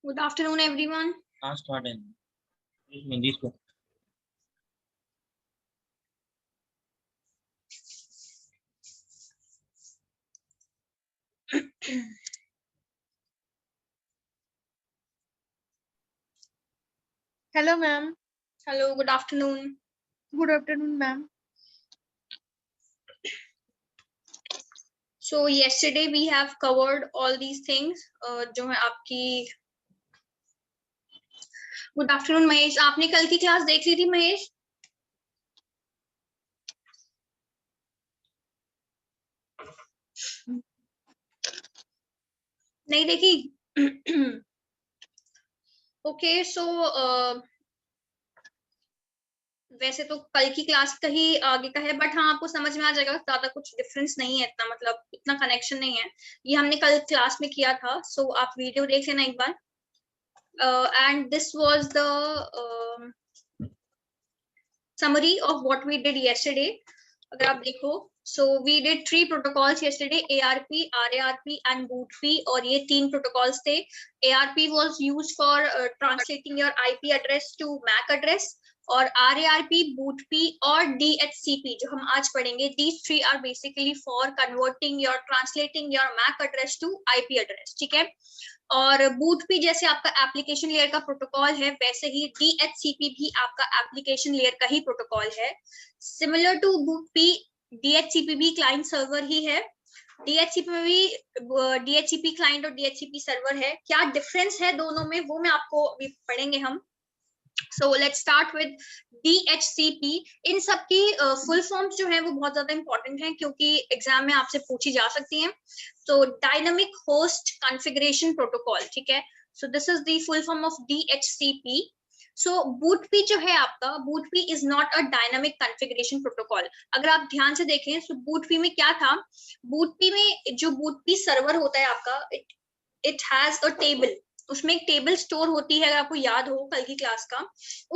Good afternoon, everyone. Start in. This one. Hello, ma'am. Hello, good afternoon. Good afternoon, ma'am. So yesterday we have covered all these things. जो है आपकी good afternoon Mahesh, आपने कल की class देख ली थी महेश? नहीं देखी? ओके, सो वैसे तो कल की क्लास का ही आगे का है, बट हाँ आपको समझ में आ जाएगा, ज्यादा कुछ डिफरेंस नहीं है, इतना मतलब इतना कनेक्शन नहीं है। ये हमने कल क्लास में किया था, सो आप वीडियो देख लेना एक बार। And this was the summary of what we did yesterday. अगर आप देखो, so we did 3 protocols yesterday: ARP, RARP and BOOTP, और ये 3 protocols थे. ARP was used for translating your IP address to MAC address, और RARP, BOOTP और DHCP जो हम आज पढ़ेंगे, these 3 are basically for converting your translating your MAC address to IP address. ठीक है, और BOOTP जैसे आपका एप्लीकेशन लेयर का प्रोटोकॉल है, वैसे ही DHCP भी आपका एप्लीकेशन लेयर का ही प्रोटोकॉल है. सिमिलर टू BOOTP, DHCP भी क्लाइंट सर्वर ही है. DHCP में भी DHCP क्लाइंट और DHCP सर्वर है. क्या डिफरेंस है दोनों में, वो मैं आपको अभी पढ़ेंगे हम. So let's start with DHCP. इन सब की फुल फॉर्म्स जो है वो बहुत ज्यादा इंपॉर्टेंट है, क्योंकि एग्जाम में आपसे पूछी जा सकती हैं. So dynamic host configuration protocol, ठीक है. So this is the full form of DHCP. So BOOTP जो है आपका, BOOTP is not a dynamic configuration protocol. अगर आप ध्यान से देखें, so BOOTP में क्या था, BOOTP में जो BOOTP सर्वर होता है आपका, it has a table. उसमें एक टेबल स्टोर होती है, अगर आपको याद हो कल की क्लास का.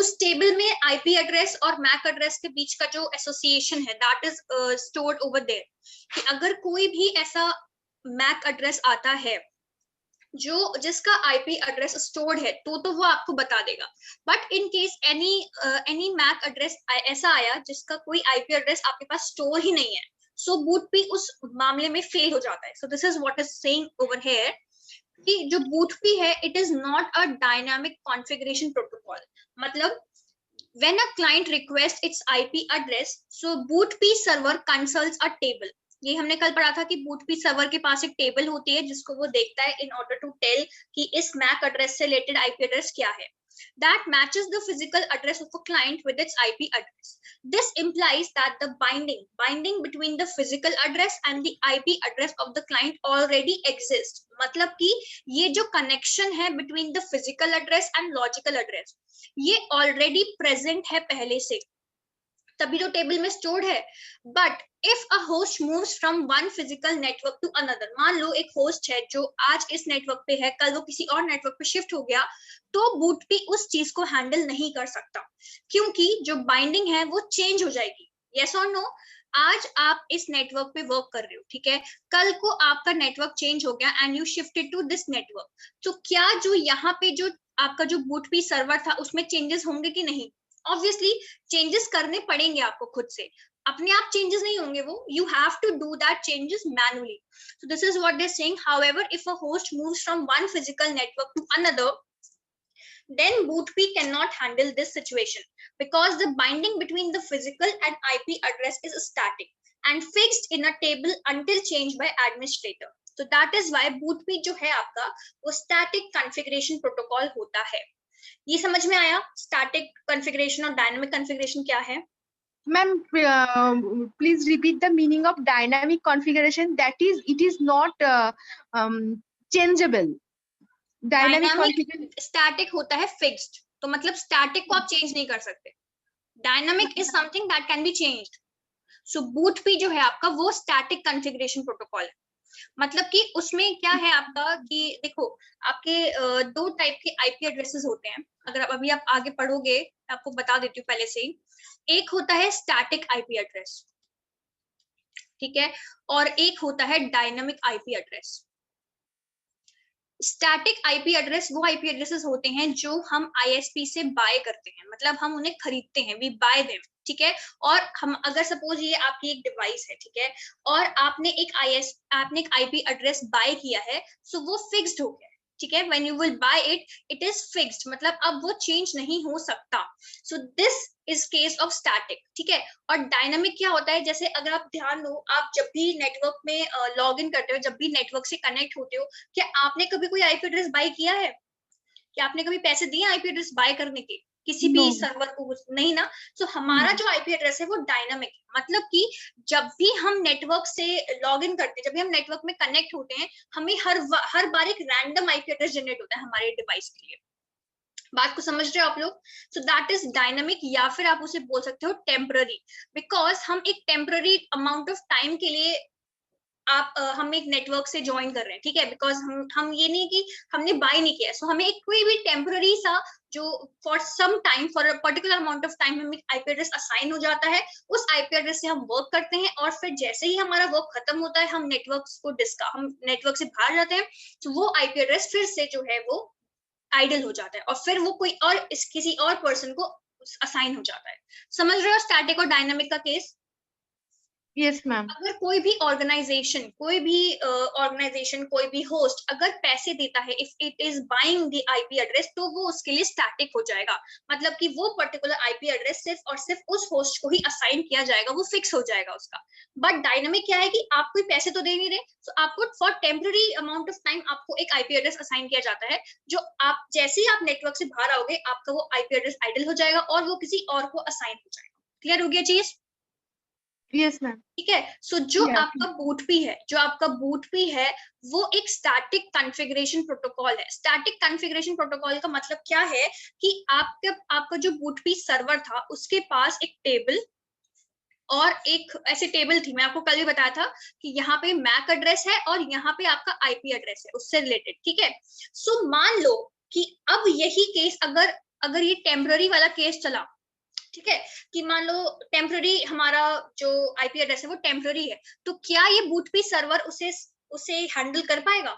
उस टेबल में आईपी एड्रेस और मैक एड्रेस के बीच का जो एसोसिएशन है, that is stored over there. कि अगर कोई भी ऐसा मैक एड्रेस आता है जो जिसका आईपी एड्रेस स्टोर्ड है, तो वो आपको बता देगा. But in case any MAC address ऐसा आया जिसका कोई आईपी एड्रेस आपके पास स्टोर ही नहीं है, सो BOOTP उस मामले में फेल हो जाता है. So this is what is saying over here कि जो BOOTP है, it is not a dynamic configuration protocol. मतलब when a client requests its IP address, so BOOTP server consults a table. ये हमने कल पढ़ा था कि BOOTP सर्वर के पास एक टेबल होती है जिसको वो देखता है in order to tell कि इस MAC एड्रेस से रिलेटेड IP एड्रेस क्या है. That matches the physical address of a client with its IP address. This implies that the binding between the physical address and the IP address of the client already exists. मतलब कि ये जो connection है between the physical address and logical address, ये already present है पहले से, तभी तो टेबल में स्टोर्ड है. But if a host moves from one physical network to another, मान लो एक होस्ट है जो आज इस नेटवर्क पे है, कल वो किसी और नेटवर्क पे शिफ्ट हो गया, तो BOOTP उस चीज को हैंडल नहीं कर सकता, क्योंकि जो बाइंडिंग है वो चेंज हो जाएगी. यस और नो? आज आप इस नेटवर्क पे वर्क कर रहे हो, ठीक है, कल को आपका नेटवर्क चेंज हो गया and you shifted to this network, तो क्या जो यहाँ पे जो आपका जो BOOTP सर्वर था उसमें चेंजेस होंगे कि नहीं? ऑब्वियसली चेंजेस करने पड़ेंगे आपको खुद से, अपने आप चेंजेस नहीं होंगे वो, you have to do that changes manually. So this is what they're saying. However, if a host moves from one physical network to another, then BOOTP cannot handle this situation because the binding between the physical and IP address is static and fixed in a table until changed by administrator. So that is why BOOTP जो है आपका वो static configuration protocol होता है. ये समझ में आया स्टैटिक कॉन्फ़िगरेशन और डायनामिक कॉन्फ़िगरेशन क्या है? Ma'am, please repeat the meaning of dynamic configuration. That is, it is not changeable. Dynamic static होता है फिक्स्ड, तो मतलब स्टैटिक को आप चेंज नहीं कर सकते. Dynamic is something that can be changed. So BOOTP जो है आपका वो स्टैटिक कॉन्फ़िगरेशन प्रोटोकॉल है. मतलब कि उसमें क्या है आपका कि देखो, आपके 2 टाइप के आईपी एड्रेसेस होते हैं. अगर अभी आप आगे पढ़ोगे, आपको बता देती हूँ पहले से ही. एक होता है स्टैटिक आईपी एड्रेस, ठीक है, और एक होता है dynamic IP address. Static IP address वो आईपी एड्रेसेस होते हैं जो हम आईएसपी से बाय करते हैं, मतलब हम उन्हें खरीदते हैं, वी बाय देम, ठीक है। और हम अगर सपोज ये आपकी एक डिवाइस है, ठीक है, और आपने एक आईपी एड्रेस बाय किया है, सो वो फिक्स्ड हो गया, ठीक है। When you will buy it is fixed, मतलब अब वो चेंज नहीं हो सकता। So this is case of static, ठीक है। और डायनामिक क्या होता है, जैसे अगर आप ध्यान दो, आप जब भी नेटवर्क में लॉग इन करते हो, जब भी नेटवर्क से कनेक्ट होते हो, क्या आपने कभी कोई आईपी एड्रेस बाय किया है? क्या आपने कभी पैसे दिए आईपी एड्रेस बाय करने के किसी भी No. सर्वर को? नहीं ना। सो हमारा जो आईपी एड्रेस है वो डायनामिक है, मतलब कि जब भी हम नेटवर्क से लॉग इन करते हैं, जब भी हम नेटवर्क में कनेक्ट होते हैं, हमें हर बार एक रैंडम आईपी एड्रेस जनरेट होता है हमारे डिवाइस के लिए। बात को समझ रहे हो आप लोग? सो दैट इज डायनामिक, या फिर आप उसे बोल सकते हो टेम्पररी, बिकॉज हम एक टेम्पररी अमाउंट ऑफ टाइम के लिए हम एक नेटवर्क से ज्वाइन कर रहे हैं, ठीक है, बिकॉज हम ये नहीं कि हमने बाय नहीं किया, सो हमें एक कोई भी टेम्पररी सा जो for some time, for a particular amount of time हमें आईपी एड्रेस असाइन हो जाता है, उस आईपी एड्रेस से हम वर्क करते हैं, और फिर जैसे ही हमारा वर्क खत्म होता है, हम नेटवर्क से बाहर जाते हैं, तो वो आईपी एड्रेस फिर से जो है वो आइडल हो जाता है, और फिर वो कोई और किसी और पर्सन को असाइन हो जाता है। समझ रहे हो स्टैटिक और डायनामिक का केस? Yes, ma'am. अगर कोई भी ऑर्गेनाइजेशन कोई भी होस्ट अगर पैसे देता है, if it is buying the IP address, तो वो उसके लिए स्टैटिक हो जाएगा, मतलब कि वो पर्टिकुलर आईपी एड्रेस सिर्फ और सिर्फ उस होस्ट को ही असाइन किया जाएगा, वो फिक्स हो जाएगा उसका। बट डायनामिक क्या है कि आप कोई पैसे तो दे नहीं रहे, तो आपको for temporary amount of time आपको एक आईपी एड्रेस असाइन किया जाता है, जो आप जैसे ही आप नेटवर्क से बाहर आओगे, आपका वो आईपी एड्रेस आइडल हो जाएगा और वो किसी और को असाइन हो जाएगा। क्लियर हो गया चीज? Yes, ma'am. ठीक है। सो जो Yeah. आपका बूट पी है वो एक स्टैटिक कॉन्फ़िगरेशन प्रोटोकॉल है। स्टैटिक कॉन्फ़िगरेशन प्रोटोकॉल का मतलब क्या है कि आपका जो बूट पी सर्वर था, उसके पास एक टेबल और एक ऐसे टेबल थी, मैं आपको कल भी बताया था कि यहाँ पे मैक एड्रेस है और यहाँ पे आपका आईपी एड्रेस है उससे रिलेटेड, ठीक है। सो मान लो कि अब यही केस अगर ये टेम्पररी वाला केस चला, ठीक है, कि मान लो टेम्पररी हमारा जो आईपी एड्रेस है वो टेम्पररी है, तो क्या ये बूटपी सर्वर उसे हैंडल कर पाएगा?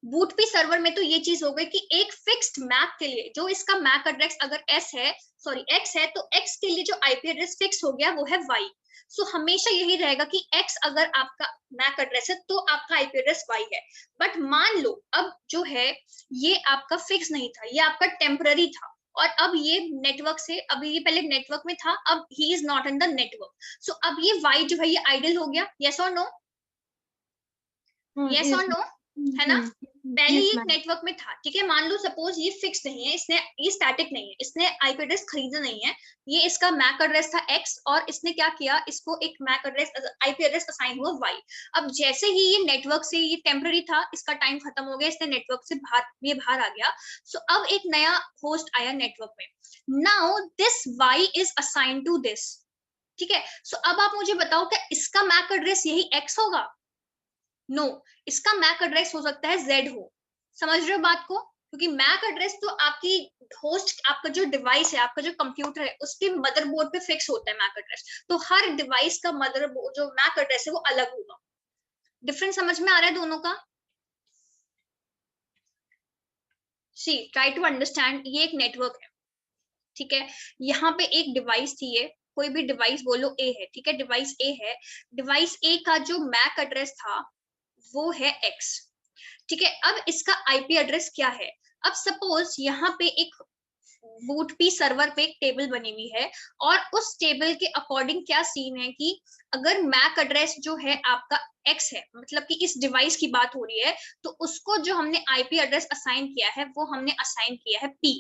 बूटपी सर्वर में तो ये चीज हो गई कि एक फिक्स्ड मैक के लिए, जो इसका मैक एड्रेस अगर एक्स है, तो एक्स के लिए जो आईपी एड्रेस फिक्स हो गया वो है वाई। सो हमेशा यही रहेगा कि एक्स अगर आपका मैक एड्रेस है तो आपका आईपी एड्रेस वाई है। बट मान लो अब जो है ये आपका फिक्स नहीं था, ये आपका टेम्पररी था, और अब ये नेटवर्क से, अभी ये पहले नेटवर्क में था, अब he is not in the network, so अब ये वाई जो है ये आइडल हो गया। यस और नो? यस Yes, और नो? है ना? ma'am. पहले Yes, ये ma'am. नेटवर्क में था, ठीक है, मान लो सपोज ये फिक्स नहीं है, ये स्टैटिक नहीं है, इसने आईपी एड्रेस खरीदा नहीं है, ये इसका मैक एड्रेस था एक्स और इसने क्या किया, इसको एक MAC address IP address assign हुआ वाई। अब जैसे ही ये नेटवर्क से, ये टेम्पररी था, इसका टाइम खत्म हो गया, इसने नेटवर्क से बाहर आ गया, सो अब एक नया होस्ट आया नेटवर्क में। Now this Y is assign to this, ठीक है। सो अब आप मुझे बताओ, क्या इसका मैक एड्रेस यही एक्स होगा? नो, इसका मैक एड्रेस हो सकता है जेड हो। समझ रहे हो बात को? क्योंकि मैक एड्रेस तो आपकी होस्ट, आपका जो डिवाइस है, आपका जो कंप्यूटर है, उसके मदरबोर्ड पे फिक्स होता है मैक एड्रेस, तो हर डिवाइस का मदरबोर्ड जो मैक एड्रेस है वो अलग होगा। डिफरेंस समझ में आ रहा है दोनों का? सी ट्राई टू अंडरस्टैंड, ये एक नेटवर्क है, ठीक है, यहाँ पे एक डिवाइस थी, ये कोई भी डिवाइस बोलो ए है, ठीक है, डिवाइस ए है, डिवाइस ए का जो मैक एड्रेस था वो है एक्स, ठीक है। अब इसका आईपी एड्रेस क्या है? अब सपोज यहाँ पे एक बूटपी सर्वर पे एक टेबल बनी हुई है, और उस टेबल के अकॉर्डिंग क्या सीन है कि अगर मैक एड्रेस जो है आपका एक्स है, मतलब कि इस डिवाइस की बात हो रही है, तो उसको जो हमने आईपी एड्रेस असाइन किया है वो हमने असाइन किया है पी,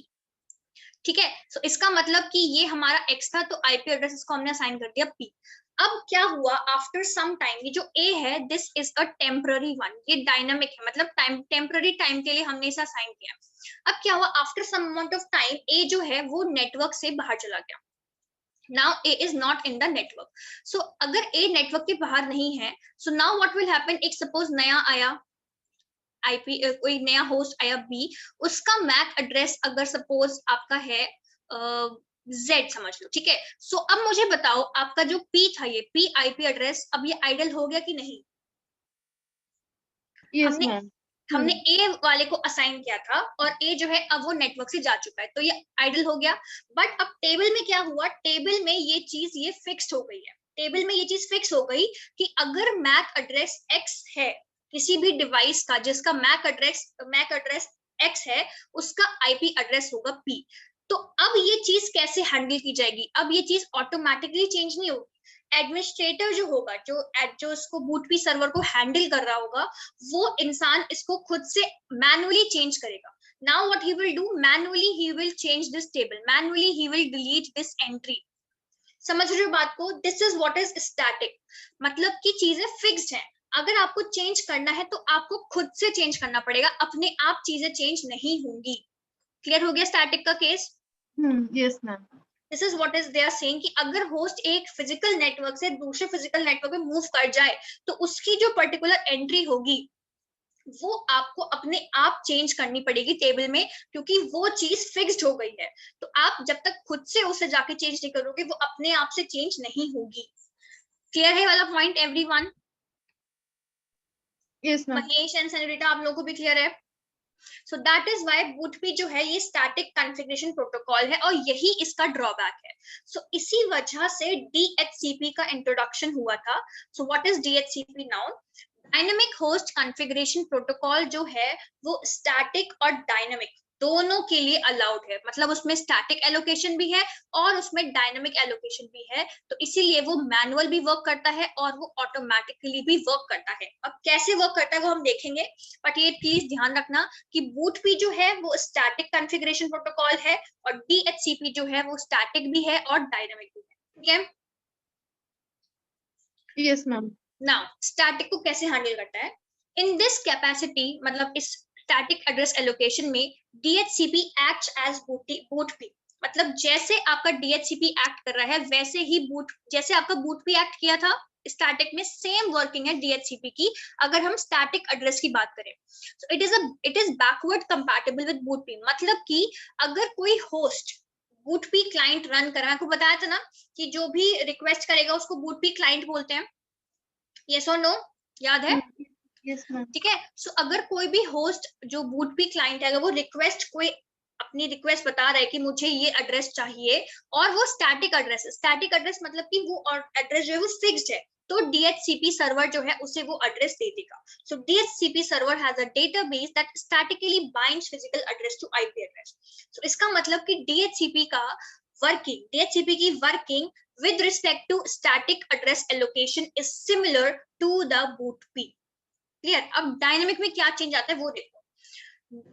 ठीक है। सो इसका मतलब कि ये हमारा एक्स था, तो आईपी एड्रेस इसको हमने असाइन कर दिया पी। अब क्या हुआ, आफ्टर सम टाइम ये जो ए है, this is a temporary one, ये डायनामिक है, मतलब टेम्पररी टाइम के लिए हमने इसे असाइन किया। अब क्या हुआ, after some amount of time A जो है वो नेटवर्क से बाहर चला गया। Now A is not in the network. So अगर ए नेटवर्क के बाहर नहीं है, so now what will happen, एक सपोज नया आया आईपी, कोई नया होस्ट आया बी, उसका मैक एड्रेस अगर सपोज आपका है जेड समझ लो, ठीक है। सो अब मुझे बताओ, आपका जो पी था, ये पी आईपी एड्रेस, अब ये आइडल हो गया कि नहीं? Yes, हमने ma'am. हमने ए वाले को असाइन किया था और ए जो है अब वो नेटवर्क से जा चुका है, तो ये आइडल हो गया। बट अब टेबल में क्या हुआ, टेबल में ये चीज ये फिक्स्ड हो गई है, टेबल में ये चीज फिक्स हो गई कि अगर मैक एड्रेस एक्स है किसी भी डिवाइस का जिसका मैक एड्रेस एक्स है, उसका आईपी एड्रेस होगा पी। तो अब ये चीज कैसे हैंडल की जाएगी, अब ये चीज ऑटोमेटिकली चेंज नहीं होगी। एडमिनिस्ट्रेटर जो होगा, जो इसको बूटपी सर्वर को हैंडल कर रहा होगा, वो इंसान इसको खुद से मैनुअली चेंज करेगा। Now what he will do, manually he will change this table, manually he will delete this entry. समझ रहे हो बात को? This is what is static, मतलब कि चीजें फिक्स्ड हैं। अगर आपको चेंज करना है तो आपको खुद से चेंज करना पड़ेगा, अपने आप चीजें चेंज नहीं होंगी। क्लियर हो गया स्टैटिक का case? Yes ma'am. This is what is they are saying कि अगर होस्ट एक फिजिकल नेटवर्क से दूसरे फिजिकल नेटवर्क में मूव कर जाए तो उसकी जो पर्टिकुलर एंट्री होगी वो आपको अपने आप चेंज करनी पड़ेगी टेबल में, क्योंकि वो चीज फिक्स्ड हो गई है। तो आप जब तक खुद से उसे जाके चेंज नहीं करोगे वो अपने आप से चेंज नहीं होगी। क्लियर है वाला point everyone? Yes ma'am. Mahesh and senorita आप लोगों को भी क्लियर है? सो दैट इज व्हाई बूटपी जो है ये स्टैटिक कॉन्फ़िगरेशन प्रोटोकॉल है और यही इसका ड्रॉबैक है। सो इसी वजह से DHCP का इंट्रोडक्शन हुआ था। So what is DHCP now? Dynamic host configuration protocol जो है वो स्टैटिक और डायनेमिक दोनों के लिए अलाउड है, मतलब उसमें स्टैटिक एलोकेशन भी है और उसमें डायनेमिक एलोकेशन भी है। तो इसीलिए वो मैनुअल भी वर्क करता है और वो ऑटोमेटिकली भी वर्क करता है। अब कैसे वर्क करता है वो हम देखेंगे, बट ये प्लीज ध्यान रखना कि बूटपी जो है वो स्टैटिक कॉन्फ़िगरेशन प्रोटोकॉल है और DHCP जो है वो स्टैटिक भी है और डायनेमिक भी है। ठीक है? Yes ma'am. नाउ स्टैटिक को कैसे हैंडल करता है? इन दिस कैपेसिटी, मतलब इस स्टैटिक एड्रेस एलोकेशन में DHCP एक्ट्स एज बूटपी, मतलब जैसे आपका DHCP एक्ट कर रहा है वैसे ही जैसे आपका बूटपी एक्ट किया था स्टैटिक में, सेम वर्किंग है DHCP की। अगर हम स्टैटिक एड्रेस की बात करें तो it is backward compatible with BOOTP, मतलब कि अगर कोई होस्ट बूटपी क्लाइंट रन कर रहा है, आपको बताया था ना कि जो भी रिक्वेस्ट करेगा उसको बूटपी क्लाइंट बोलते हैं, यस और नो, याद है? Yes ma'am. ठीक है। सो अगर कोई भी होस्ट जो बूटपी क्लाइंट है, अगर वो रिक्वेस्ट कोई अपनी रिक्वेस्ट बता रहा है कि मुझे ये एड्रेस चाहिए और वो स्टैटिक एड्रेस मतलब कि वो एड्रेस जो है वो फिक्स्ड है, तो DHCP सर्वर जो है उसे वो एड्रेस दे देगा। So DHCP server has a database that statically binds physical address to IP address. So इसका मतलब कि DHCP की working with respect to static address allocation is similar to the bootp. Clear? अब डायनेमिक में क्या change आता है वो देखो।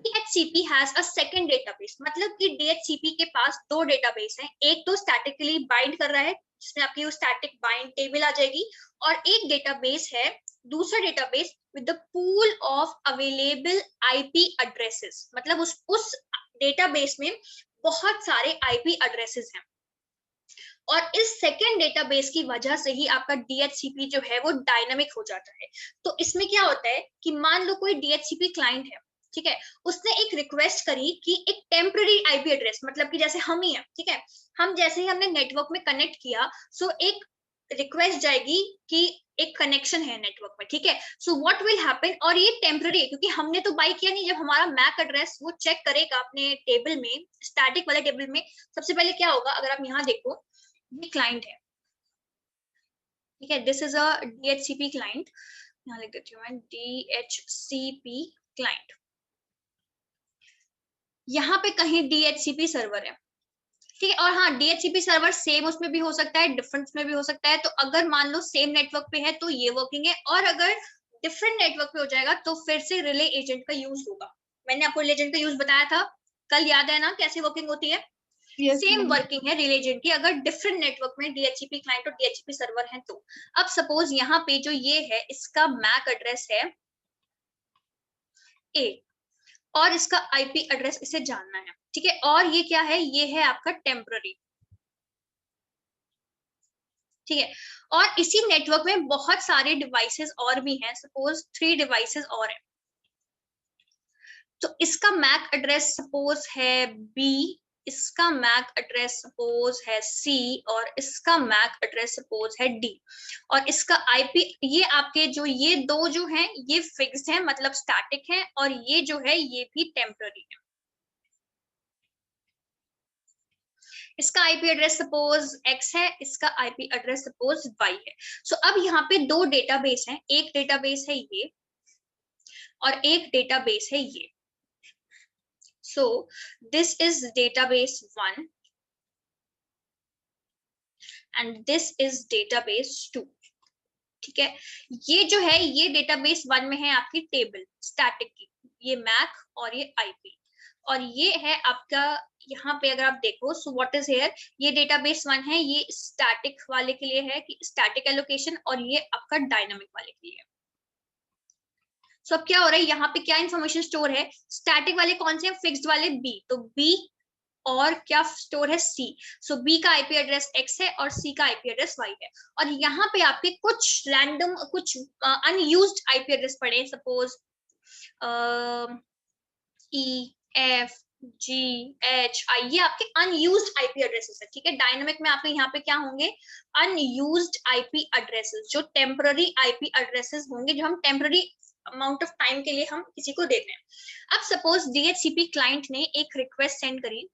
DHCP has a second database, मतलब कि DHCP के पास दो डेटाबेस हैं, एक तो स्टैटिकली बाइंड कर रहा है जिसमें आपकी वो स्टैटिक बाइंड टेबल आ जाएगी, और एक डेटाबेस है, दूसरा database with the pool of available IP addresses, मतलब उस डेटाबेस में बहुत सारे IP एड्रेसेस हैं। और इस सेकेंड डेटाबेस की वजह से ही आपका DHCP जो है वो डायनामिक हो जाता है। तो इसमें क्या होता है कि मान लो कोई DHCP क्लाइंट है, ठीक है, उसने एक रिक्वेस्ट करी कि एक टेम्पररी IP एड्रेस, मतलब कि जैसे हम ही हैं, ठीक है, हम जैसे ही हमने नेटवर्क में कनेक्ट किया, सो एक रिक्वेस्ट जाएगी कि एक कनेक्शन है नेटवर्क में, ठीक है, सो व्हाट विल हैपन, और ये टेम्पररी है क्योंकि हमने तो बाय किया नहीं, जब हमारा मैक एड्रेस वो चेक करेगा अपने टेबल में, स्टैटिक वाले टेबल में, सबसे पहले क्या होगा, अगर आप यहाँ देखो, ये क्लाइंट है, ठीक है, this is a DHCP client, यहाँ लिख देती हूँ मैं DHCP क्लाइंट, यहाँ पे कहीं DHCP सर्वर है, ठीक है, और हाँ DHCP सर्वर सेम उसमें भी हो सकता है, डिफरेंट में भी हो सकता है। तो अगर मान लो सेम नेटवर्क पे है तो ये वर्किंग है, और अगर डिफरेंट नेटवर्क पे हो जाएगा तो फिर से रिले एजेंट का यूज होगा। मैंने आपको रिले एजेंट का यूज बताया था कल, याद है ना कैसे वर्किंग होती है? सेम वर्किंग है रिले एजेंट की, अगर डिफरेंट नेटवर्क में DHCP क्लाइंट और DHCP सर्वर है तो। अब सपोज यहाँ पे जो ये है इसका मैक एड्रेस है A और इसका IP एड्रेस इसे जानना है, ठीक है, और ये क्या है, ये है आपका टेम्पररी, ठीक है, और इसी नेटवर्क में बहुत सारे डिवाइसेस और भी हैं, सपोज 3 डिवाइसेस और हैं, तो इसका मैक एड्रेस सपोज है B इसका मैक एड्रेस सपोज है C और इसका मैक एड्रेस सपोज है D और इसका IP, ये आपके जो ये दो जो हैं ये फिक्स्ड है मतलब स्टैटिक है और ये जो है ये भी टेम्पररी है। इसका IP एड्रेस सपोज X है, इसका IP एड्रेस सपोज Y है। सो अब यहाँ पे दो डेटाबेस हैं, एक डेटाबेस है ये और एक डेटाबेस है ये। So this is database 1 and this is database 2। ठीक है, ये जो है ये डेटाबेस 1 में है आपकी टेबल स्टैटिक की, ये मैक और ये IP, और ये है आपका यहाँ पे अगर आप देखो सो व्हाट इज हियर, ये डेटाबेस 1 है, ये स्टैटिक वाले के लिए है कि स्टैटिक एलोकेशन, और ये आपका डायनामिक वाले के लिए है। सो अब क्या हो रहा है, यहाँ पे क्या इन्फॉर्मेशन स्टोर है, स्टैटिक वाले कौन से हैं, फिक्स्ड वाले B, तो B और क्या स्टोर है C। सो B का IP एड्रेस X है और C का IP एड्रेस Y है, और यहाँ पे आपके कुछ रैंडम कुछ अनयूज्ड IP एड्रेस पड़े, suppose E F G H I, ये आपके अनयूज्ड IP एड्रेसेस है। ठीक है, डायनामिक में आपके यहाँ पे क्या होंगे, अनयूज्ड IP एड्रेसेस, जो टेम्पररी IP एड्रेसेस होंगे, जो हम टेम्पररी अमाउंट ऑफ टाइम के लिए हम किसी को देते हैं। अब सपोज DHCP क्लाइंट ने एक रिक्वेस्ट सेंड करी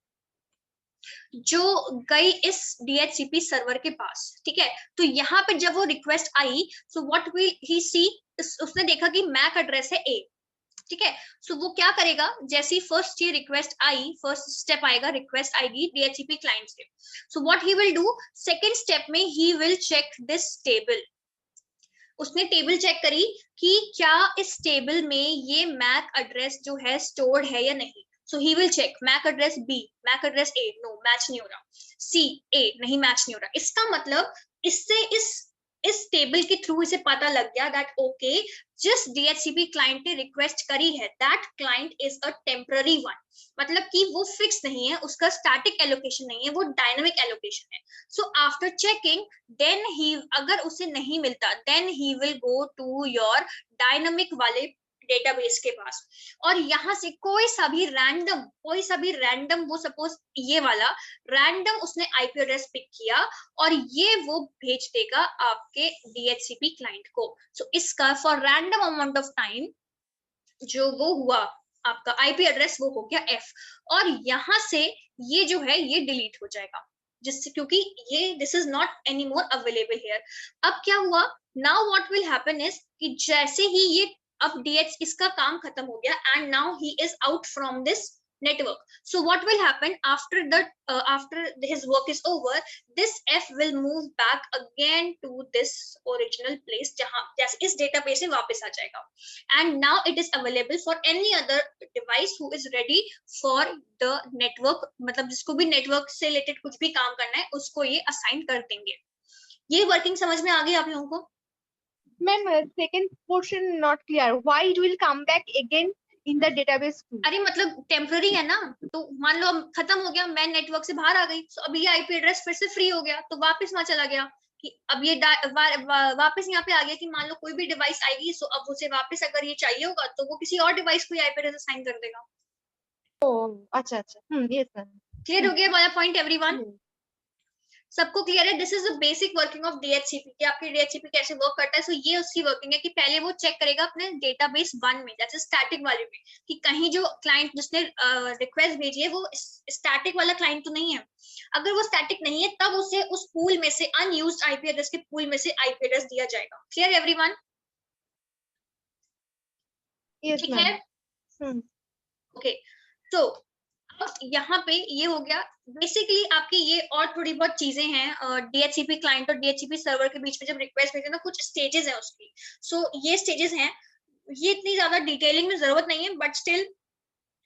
जो गई इस DHCP सर्वर के पास। ठीक है, तो यहाँ पे जब वो रिक्वेस्ट आई, so what will he see, उसने देखा कि मैक एड्रेस है A। ठीक है, सो वो क्या करेगा, जैसे ही फर्स्ट ये रिक्वेस्ट आई, फर्स्ट स्टेप आएगा, रिक्वेस्ट आएगी DHCP क्लाइंट से, so what he will do, second step में he will check this table. उसने टेबल चेक करी कि क्या इस टेबल में ये मैक एड्रेस जो है स्टोर्ड है या नहीं। So he will check MAC address B, MAC address A, no match नहीं हो रहा, C A नहीं मैच नहीं हो रहा। इसका मतलब इससे इस टेबल के थ्रू इसे पता लग गया दैट ओके, जिस DHCP क्लाइंट ने रिक्वेस्ट करी है that client is a temporary one, मतलब कि वो फिक्स नहीं है, उसका स्टैटिक एलोकेशन नहीं है, वो डायनामिक एलोकेशन है। सो आफ्टर चेकिंग देन ही, अगर उसे नहीं मिलता then he will go to your dynamic वाले डेटाबेस के पास, और यहाँ से कोई सा भी रैंडम वो सपोज ये वाला रैंडम उसने IP एड्रेस पिक किया और ये वो भेज देगा आपके DHCP क्लाइंट को। सो इसका for random amount of time जो वो हुआ आपका IP एड्रेस वो हो गया F, और यहाँ से ये जो है ये डिलीट हो जाएगा, जिससे क्योंकि ये this is not any more available here. अब क्या हुआ, now what will happen is कि जैसे ही ये अब DH इसका काम खत्म हो गया and now he is out from this network. So what will happen after his work is over, this F will move back again to this original place जहां जैसे इस database से वापस आ जाएगा, and now it is available for any other device who is ready for the network, मतलब जिसको भी network से related कुछ भी काम करना है उसको ये assign कर देंगे। ये working समझ में आ गई आप लोगों को? Ma'am, second portion not clear. Why it will come back again in the database? अरे मतलब टेम्पररी है ना, तो मान लो खत्म हो गया, मैं नेटवर्क से बाहर आ गई, तो अब ये IP एड्रेस फिर से फ्री हो गया, तो वापस वहां चला गया कि अब ये वापस यहाँ पे आ गया कि मान लो कोई भी डिवाइस आएगी, सो अब उसे वापस अगर ये चाहिए होगा तो वो किसी और डिवाइस को IP एड्रेस असाइन कर देगा। अच्छा अच्छा, यस मैम, क्लियर हो गया वाला पॉइंट एवरीवन? सबको क्लियर है? This is the basic working of DHCP कि आपकी DHCP कैसे वर्क करता है। सो ये उसकी वर्किंग है कि पहले वो चेक करेगा अपने डेटाबेस 1 में, जैसे स्टैटिक वाले में, कि कहीं जो क्लाइंट जिसने रिक्वेस्ट भेजी है वो स्टैटिक वाला क्लाइंट तो नहीं है। अगर वो स्टैटिक नहीं है तब उसे उस पूल में से अनयूज्ड IP एड्रेस के पूल में से IP एड्रेस दिया जाएगा। Clear everyone? ठीक है, ओके। तो यहाँ पे ये हो गया बेसिकली आपके, ये और थोड़ी बहुत चीजें हैं DHCP क्लाइंट और DHCP सर्वर के बीच में जब रिक्वेस्ट भेजते हैं ना, कुछ स्टेजेस हैं उसकी। सो ये स्टेजेस हैं, ये इतनी ज्यादा डिटेलिंग में जरूरत नहीं है, बट स्टिल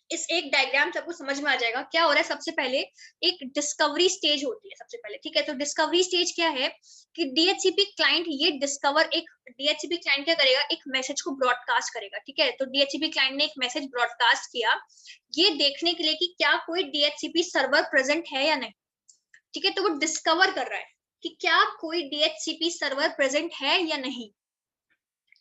इस एक डायग्राम से आपको समझ में आ जाएगा क्या हो रहा है। सबसे पहले एक डिस्कवरी स्टेज होती है सबसे पहले, ठीक है। तो डिस्कवरी स्टेज क्या है कि DHCP क्लाइंट ये डिस्कवर, एक DHCP क्लाइंट क्या करेगा, एक मैसेज को ब्रॉडकास्ट करेगा, ठीक है। तो DHCP क्लाइंट ने एक मैसेज ब्रॉडकास्ट किया ये देखने के लिए कि क्या कोई DHCP सर्वर प्रेजेंट है या नहीं, ठीक है। तो वो डिस्कवर कर रहा है कि क्या कोई DHCP सर्वर प्रेजेंट है या नहीं,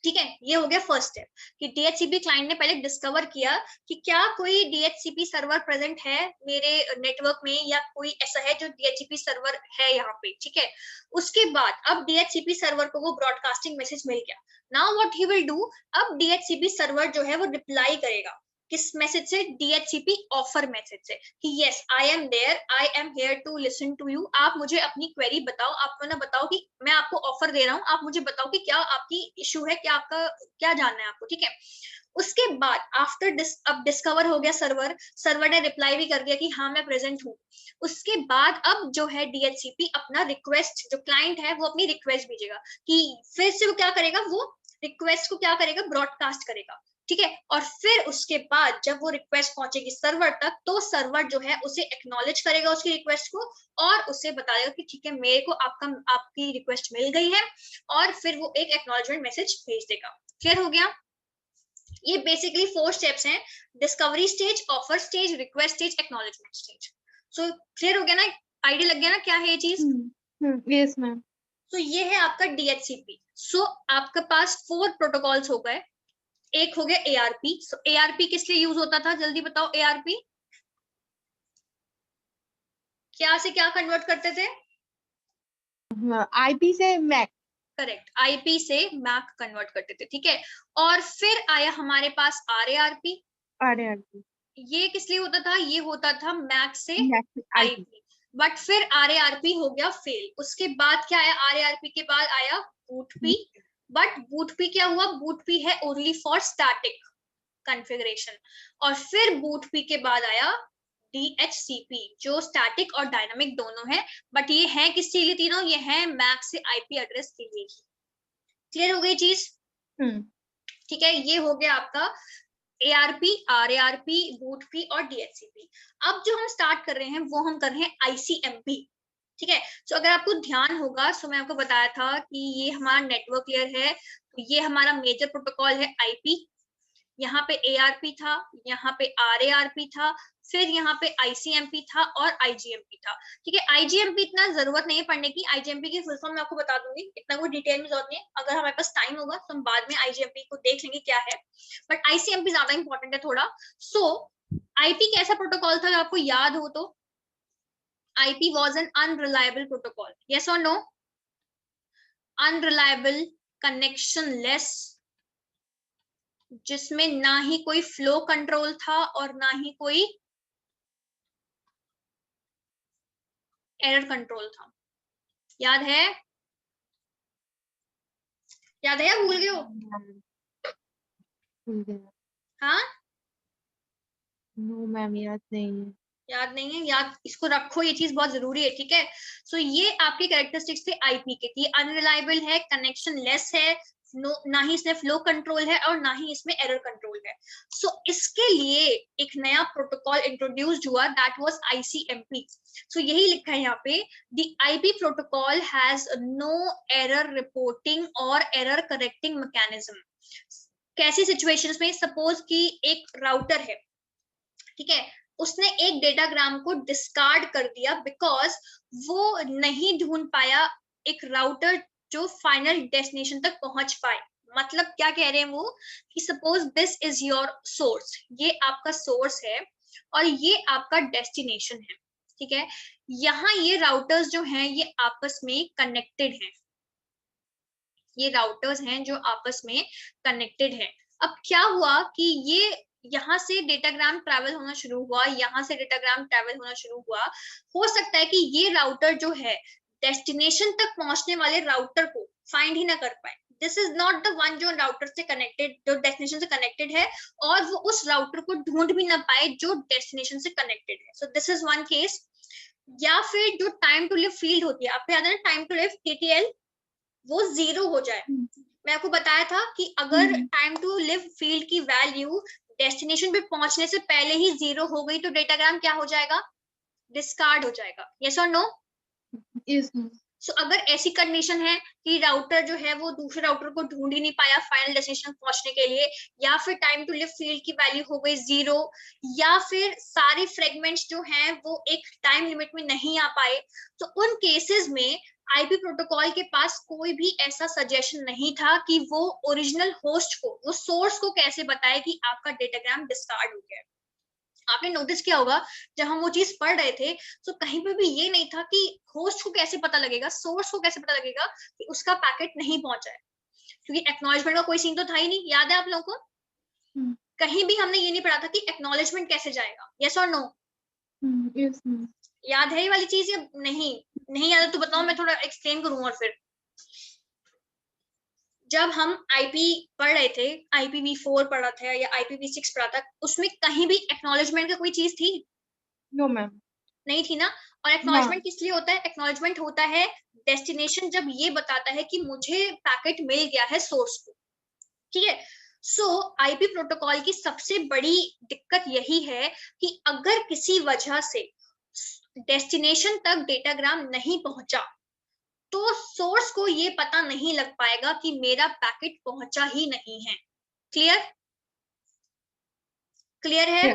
ठीक है, ये हो गया फर्स्ट स्टेप कि DHCP क्लाइंट ने पहले डिस्कवर किया कि क्या कोई DHCP सर्वर प्रेजेंट है मेरे नेटवर्क में, या कोई ऐसा है जो DHCP सर्वर है यहाँ पे। ठीक है, उसके बाद अब DHCP सर्वर को वो ब्रॉडकास्टिंग मैसेज मिल गया। Now what he will do, अब DHCP सर्वर जो है वो रिप्लाई करेगा किस मैसेज से, DHCP ऑफर मैसेज से कि yes I am there, I am here to listen to you. आप मुझे अपनी क्वेरी बताओ, आप ना बताओ कि मैं आपको ऑफर दे रहा हूँ, आप मुझे बताओ कि क्या आपकी इशू है, क्या आपका क्या जानना है आपको। ठीक है, उसके बाद आफ्टर अब डिस्कवर हो गया सर्वर, सर्वर ने रिप्लाई भी कर दिया कि हाँ मैं प्रेजेंट हूँ। उसके बाद अब जो है DHCP अपना रिक्वेस्ट, जो क्लाइंट है वो अपनी रिक्वेस्ट भेजेगा कि फिर से वो क्या करेगा, वो रिक्वेस्ट को क्या करेगा, ब्रॉडकास्ट करेगा। ठीक है, और फिर उसके बाद जब वो रिक्वेस्ट पहुंचेगी सर्वर तक, तो सर्वर जो है उसे एक्नॉलेज करेगा उसकी रिक्वेस्ट को, और उसे बता देगा कि ठीक है मेरे को आपकी रिक्वेस्ट मिल गई है, और फिर वो एक एक्नॉलेजमेंट मैसेज भेज देगा। क्लियर हो गया? ये बेसिकली 4 स्टेप्स हैं, discovery stage, offer stage, request stage, acknowledgement stage. So clear हो गया ना, आइडिया लग गया ना क्या है ये चीज? Yes ma'am. तो ये है आपका DHCP। सो आपके पास 4 प्रोटोकॉल्स हो गए। एक हो गया ARP। सो ARP किस लिए यूज होता था, जल्दी बताओ। ARP क्या से क्या कन्वर्ट करते थे? IP से मैक। करेक्ट, IP से मैक कन्वर्ट करते थे। ठीक है, और फिर आया हमारे पास RARP। RARP ये किस लिए होता था, ये होता था मैक से IP। IP, बट फिर RARP हो गया फेल। उसके बाद क्या आया, RARP के बाद आया BOOTP। बट BOOTP क्या हुआ, BOOTP है ओनली फॉर स्टैटिक कॉन्फ़िगरेशन। और फिर BOOTP के बाद आया DHCP जो स्टैटिक और डायनामिक दोनों है, बट ये है किसके लिए तीनों, ये है मैक से IP एड्रेस के लिए। क्लियर हो गई चीज? ठीक है, ये हो गया आपका ARP, RARP, BOOTP और DHCP। अब जो हम स्टार्ट कर रहे हैं वो हम कर रहे हैं ICMP। ठीक है, तो अगर आपको ध्यान होगा, तो मैं आपको बताया था कि ये हमारा नेटवर्क लेयर है, तो ये हमारा मेजर प्रोटोकॉल है IP, यहाँ पे ARP था, यहाँ पे RARP था, फिर यहाँ पे ICMP था और IGMP था। ठीक है, IGMP इतना जरूरत नहीं है पढ़ने की, IGMP की फुल फॉर्म मैं आपको बता दूंगी, इतना कोई डिटेल में जरूरत नहीं है, अगर हमारे पास टाइम होगा तो हम बाद में IGMP को देख लेंगे क्या है, बट ICMP ज्यादा इंपॉर्टेंट है थोड़ा। सो IP कैसा प्रोटोकॉल था, आपको याद हो तो, IP was an unreliable protocol, yes or no? Unreliable, connectionless, जिसमें ना ही कोई फ्लो कंट्रोल था और ना ही कोई एरर कंट्रोल था। याद है? याद है या भूल गए हो? हाँ, नो मैम, याद नहीं है। याद नहीं है, याद इसको रखो, ये चीज बहुत जरूरी है। ठीक है, सो ये आपके कैरेक्टरिस्टिक्स थे IP के, कि अनरिलायबल है, कनेक्शन लेस है, ना ही इसमें फ्लो कंट्रोल है और ना ही इसमें एरर कंट्रोल है। सो इसके लिए एक नया प्रोटोकॉल इंट्रोड्यूस्ड हुआ, दैट वाज ICMP। सो यही लिखा है यहाँ पे, the IP protocol has no error reporting और एरर करेक्टिंग मैकेनिज्म। कैसी सिचुएशंस में, सपोज कि एक राउटर है, ठीक है, उसने एक डेटाग्राम को डिस्कार्ड कर दिया बिकॉज वो नहीं ढूंढ पाया एक राउटर जो फाइनल डेस्टिनेशन तक पहुंच पाए। मतलब क्या कह रहे हैं वो, कि suppose this is your source, ये आपका सोर्स है और ये आपका डेस्टिनेशन है। ठीक है, यहाँ ये राउटर्स जो हैं ये आपस में कनेक्टेड हैं, ये राउटर्स हैं जो आपस में कनेक्टेड हैं। अब क्या हुआ कि ये यहाँ से डेटाग्राम ट्रैवल होना शुरू हुआ, यहाँ से डेटाग्राम ट्रैवल होना शुरू हुआ। हो सकता है कि ये राउटर जो है डेस्टिनेशन तक पहुंचने वाले राउटर को फाइंड ही ना कर पाए। This is not the one जो राउटर से कनेक्टेड, जो डेस्टिनेशन से कनेक्टेड है, और वो उस राउटर को ढूंढ भी ना पाए जो डेस्टिनेशन से कनेक्टेड है। So this is one case. या फिर जो टाइम टू लिव फील्ड होती है, आपको याद है ना, टाइम टू लिव TTL, वो 0 हो जाए। मैं आपको बताया था कि अगर टाइम टू लिव फील्ड की वैल्यू डेस्टिनेशन पे पहुंचने से पहले ही 0 हो गई तो डेटाग्राम क्या हो जाएगा, डिस्कार्ड हो जाएगा। यस और नो? यस। सो अगर ऐसी कंडीशन है कि राउटर जो है वो दूसरे राउटर को ढूंढ ही नहीं पाया फाइनल डेस्टिनेशन पहुंचने के लिए, या फिर टाइम टू लिव फील्ड की वैल्यू हो गई 0, या फिर सारे फ्रेगमेंट्स जो हैं वो एक टाइम लिमिट में नहीं आ पाए, तो उन केसेस में आईपी प्रोटोकॉल के पास कोई भी ऐसा सजेशन नहीं था कि वो ओरिजिनल होस्ट को, वो सोर्स को कैसे बताए कि आपका डेटाग्राम डिस्कार्ड हो गया है। आपने नोटिस किया होगा जब हम वो चीज पढ़ रहे थे तो कहीं पे भी ये नहीं था कि होस्ट को कैसे पता लगेगा, सोर्स को कैसे पता लगेगा कि उसका पैकेट नहीं पहुंचा है, क्योंकि एक्नॉलेजमेंट का कोई सीन तो था ही नहीं। याद है आप लोगों को? कहीं भी हमने ये नहीं पढ़ा था कि एक्नॉलेजमेंट कैसे जाएगा, यस और नो? Yes, याद है ये वाली चीज या नहीं? नहीं याद तो बताओ, मैं थोड़ा एक्सप्लेन करूँ। और फिर जब हम आईपी पढ़ रहे थे, IPv4 पढ़ा था या IPv6 पढ़ा था, उसमें कहीं भी एक्नॉलेजमेंट का कोई चीज थी? no ma'am. नहीं थी ना। और एक्नॉलेजमेंट किस लिए होता है? एक्नॉलेजमेंट होता है डेस्टिनेशन जब ये बताता है कि मुझे पैकेट मिल गया है सोर्स को, ठीक है। सो आईपी प्रोटोकॉल की सबसे बड़ी दिक्कत यही है कि अगर किसी वजह से डेस्टिनेशन तक डेटाग्राम नहीं पहुंचा तो सोर्स को ये पता नहीं लग पाएगा कि मेरा पैकेट पहुंचा ही नहीं है। क्लियर? क्लियर है?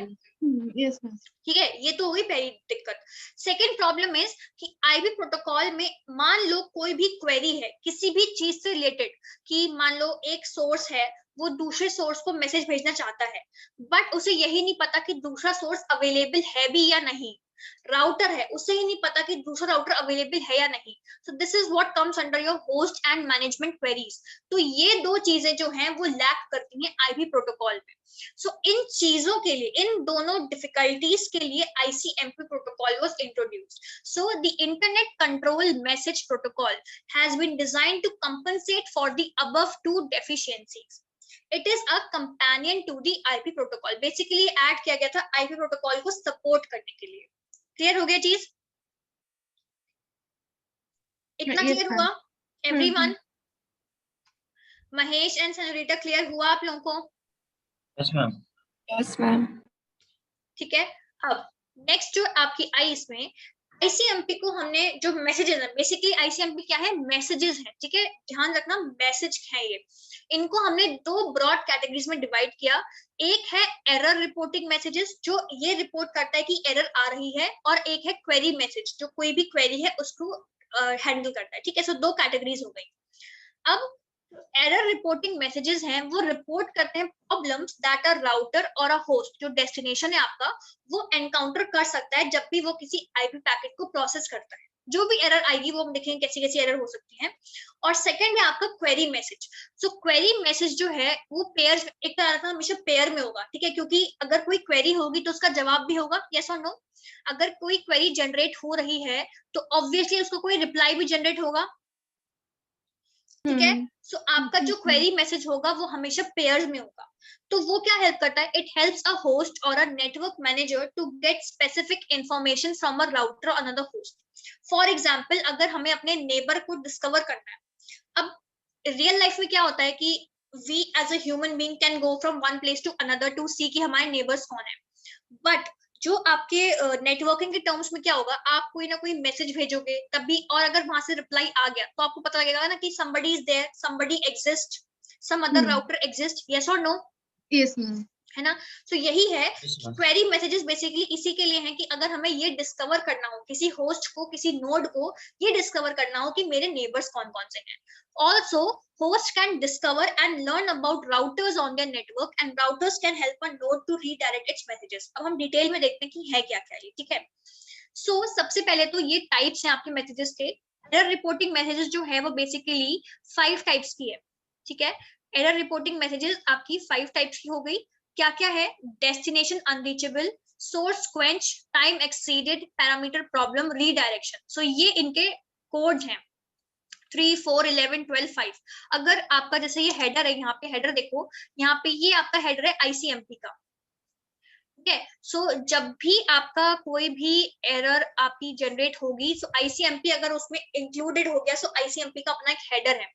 Yes ma'am. ठीक है, ये तो हुई पहली दिक्कत। सेकेंड प्रॉब्लम इज कि आईपी प्रोटोकॉल में मान लो कोई भी क्वेरी है किसी भी चीज से रिलेटेड, कि मान लो एक सोर्स है, वो दूसरे सोर्स को मैसेज भेजना चाहता है, बट उसे यही नहीं पता कि दूसरा सोर्स अवेलेबल है भी या नहीं। राउटर है, उसे ही नहीं पता कि दूसरा राउटर अवेलेबल है या नहीं। So this is what comes under your host and management queries. तो ये दो चीजें जो हैं वो लैक करती हैं आईपी प्रोटोकॉल में। सो इन चीजों के लिए, इन दोनों डिफिकल्टीज के लिए ICMP protocol was introduced. So the internet control message protocol has been designed to compensate for the above two deficiencies. It is a companion to the IP protocol. Basically add किया गया था IP protocol को support करने के लिए। Clear हो गया चीज? इतना Yes, क्लियर ma'am. हुआ एवरीवन? महेश एंड सनोरिटा क्लियर हुआ आप लोगों को? Yes, ma'am. Yes, ma'am. ठीक है। अब नेक्स्ट जो आपकी आई इसमें ICMP को हमने जो मैसेजेस है, बेसिकली ICMP क्या है? मैसेजेस है, ठीक है, ध्यान रखना मैसेज है ये। इनको हमने दो ब्रॉड कैटेगरीज में डिवाइड किया। एक है एरर रिपोर्टिंग मैसेजेस, जो ये रिपोर्ट करता है कि एरर आ रही है, और एक है क्वेरी मैसेज, जो कोई भी क्वेरी है उसको हैंडल करता है, ठीक है। सो दो कैटेगरीज हो गई। अब एरर रिपोर्टिंग मैसेजेस हैं, वो रिपोर्ट करते हैं प्रॉब्लम्स दैट अ राउटर और अ होस्ट, जो डेस्टिनेशन है आपका, वो एनकाउंटर कर सकता है जब भी वो किसी आईपी पैकेट को प्रोसेस करता है। जो भी एरर आएगी वो हम देखेंगे कैसी कैसी एरर हो सकती है। और सेकंड है आपका क्वेरी मैसेज। सो क्वेरी मैसेज जो है वो पेयर, एक तरह का हमेशा पेयर में होगा, ठीक है, क्योंकि अगर कोई क्वेरी होगी तो उसका जवाब भी होगा, यस और नो। अगर कोई क्वेरी जनरेट हो रही है तो ऑब्वियसली उसको कोई रिप्लाई भी जनरेट होगा, ठीक है। सो आपका जो क्वेरी मैसेज होगा वो हमेशा पेयर्स में होगा। तो वो क्या हेल्प करता है? इट हेल्प्स अ होस्ट और a network manager to get specific information from a router और अनदर होस्ट। फॉर एग्जांपल, अगर हमें अपने नेबर को डिस्कवर करना है, अब रियल लाइफ में क्या होता है कि we as a human being can go from one place to another to see कि हमारे नेबर्स कौन है, बट जो आपके नेटवर्किंग के टर्म्स में क्या होगा, आप कोई ना कोई मैसेज भेजोगे तभी, और अगर वहां से रिप्लाई आ गया तो आपको पता लगेगा ना कि somebody is there, somebody exists, some other router exists, yes or no? Yes, ma'am. है ना। तो यही है Yes, ma'am. Query messages basically इसी के लिए हैं कि अगर हमें ये डिस्कवर करना हो, किसी होस्ट को, किसी नोड को ये डिस्कवर करना हो कि मेरे नेबर्स कौन कौन से हैं। Also host can discover and learn about routers on their network and routers can help a node to redirect its messages. अब हम डिटेल में देखते हैं कि है क्या क्या ये, ठीक है। सो सबसे पहले तो ये टाइप्स हैं आपके मैसेजेस के। एरर रिपोर्टिंग मैसेजेस जो है वो बेसिकली 5 टाइप्स की है, ठीक है। एरर रिपोर्टिंग मैसेजेस आपकी 5 टाइप्स की हो गई। क्या क्या है? Destination unreachable, source quench, time exceeded, parameter problem, redirection. So ये इनके कोड हैं 3, 4, 11, 12, 5। अगर आपका जैसे ये हेडर है, यहाँ पे हेडर देखो, यहाँ पे ये आपका हेडर है ICMP का, ठीक है। सो जब भी आपका कोई भी एरर आपकी जनरेट होगी, सो ICMP अगर उसमें इंक्लूडेड हो गया, सो ICMP का अपना एक हेडर है।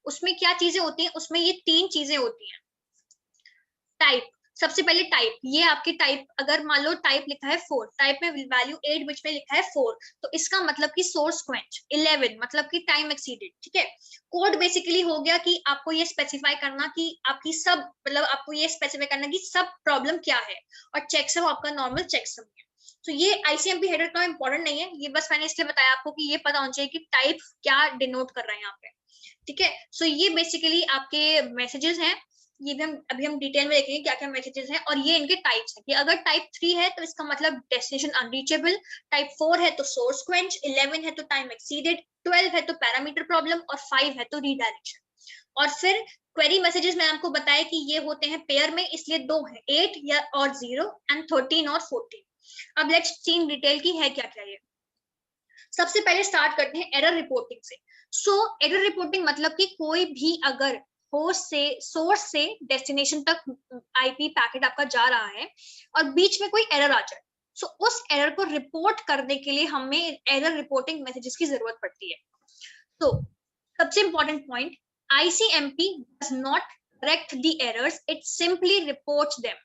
उसमें क्या चीजें होती हैं? उसमें ये 3 चीजें होती हैं। टाइप, सबसे पहले टाइप, ये आपकी टाइप, अगर मान लो टाइप लिखा है 4, टाइप में वैल्यू 8 बिट में लिखा है 4, तो इसका मतलब कि सोर्स क्वेंच। 11 मतलब कि टाइम एक्सीडेड, ठीक है। कोड बेसिकली हो गया कि आपको ये स्पेसिफाई करना कि आपकी सब, मतलब आपको ये स्पेसिफाई करना कि सब प्रॉब्लम क्या है, और चेकसम आपका नॉर्मल चेकसम है। तो ये ICMP हेडर इतना इंपॉर्टेंट नहीं है, ये बस मैंने इसलिए बताया आपको कि ये पता होना चाहिए कि टाइप क्या डिनोट कर रहे हैं यहाँ पे, ठीक है। सो ये बेसिकली आपके मैसेजेस हैं, ये भी हम डिटेल में देखेंगे क्या क्या मैसेजेस हैं, और ये इनके टाइप्स हैं कि अगर टाइप 3 है तो इसका मतलब डेस्टिनेशन अनरीचेबल, टाइप 4 है तो सोर्स क्वेंच, 11 है तो टाइम एक्सीडेड, 12 है तो पैरामीटर प्रॉब्लम, और 5 है तो रीडायरेक्शन। और फिर क्वेरी मैसेजेस मैंने आपको बताया कि ये होते हैं पेयर में, इसलिए 2 है, 8 या और 0 एंड 13 और 14। अब लेट्स सी इन डिटेल की है क्या क्या ये। सबसे पहले स्टार्ट करते हैं एरर रिपोर्टिंग से। सो एरर रिपोर्टिंग मतलब कि कोई भी अगर होस्ट से सोर्स से डेस्टिनेशन तक आईपी पैकेट आपका जा रहा है और बीच में कोई एरर आ जाए, सो उस एरर को रिपोर्ट करने के लिए हमें एरर रिपोर्टिंग मैसेजेस की जरूरत पड़ती है। तो सबसे important point, ICMP does not correct the errors, it simply reports them,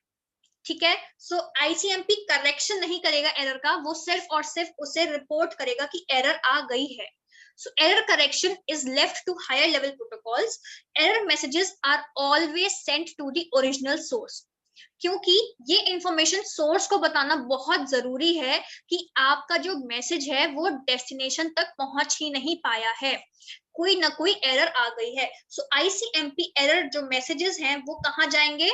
ठीक है। सो ICMP करेक्शन नहीं करेगा एरर का, वो सिर्फ और सिर्फ उसे रिपोर्ट करेगा कि एरर आ गई है। So error correction is left to higher level protocols. Error messages are always sent to the original source. क्योंकि ये इंफॉर्मेशन सोर्स को बताना बहुत जरूरी है कि आपका जो मैसेज है वो डेस्टिनेशन तक पहुंच ही नहीं पाया है, कोई ना कोई एरर आ गई है। सो ICMP एरर जो मैसेजेस हैं वो कहाँ जाएंगे,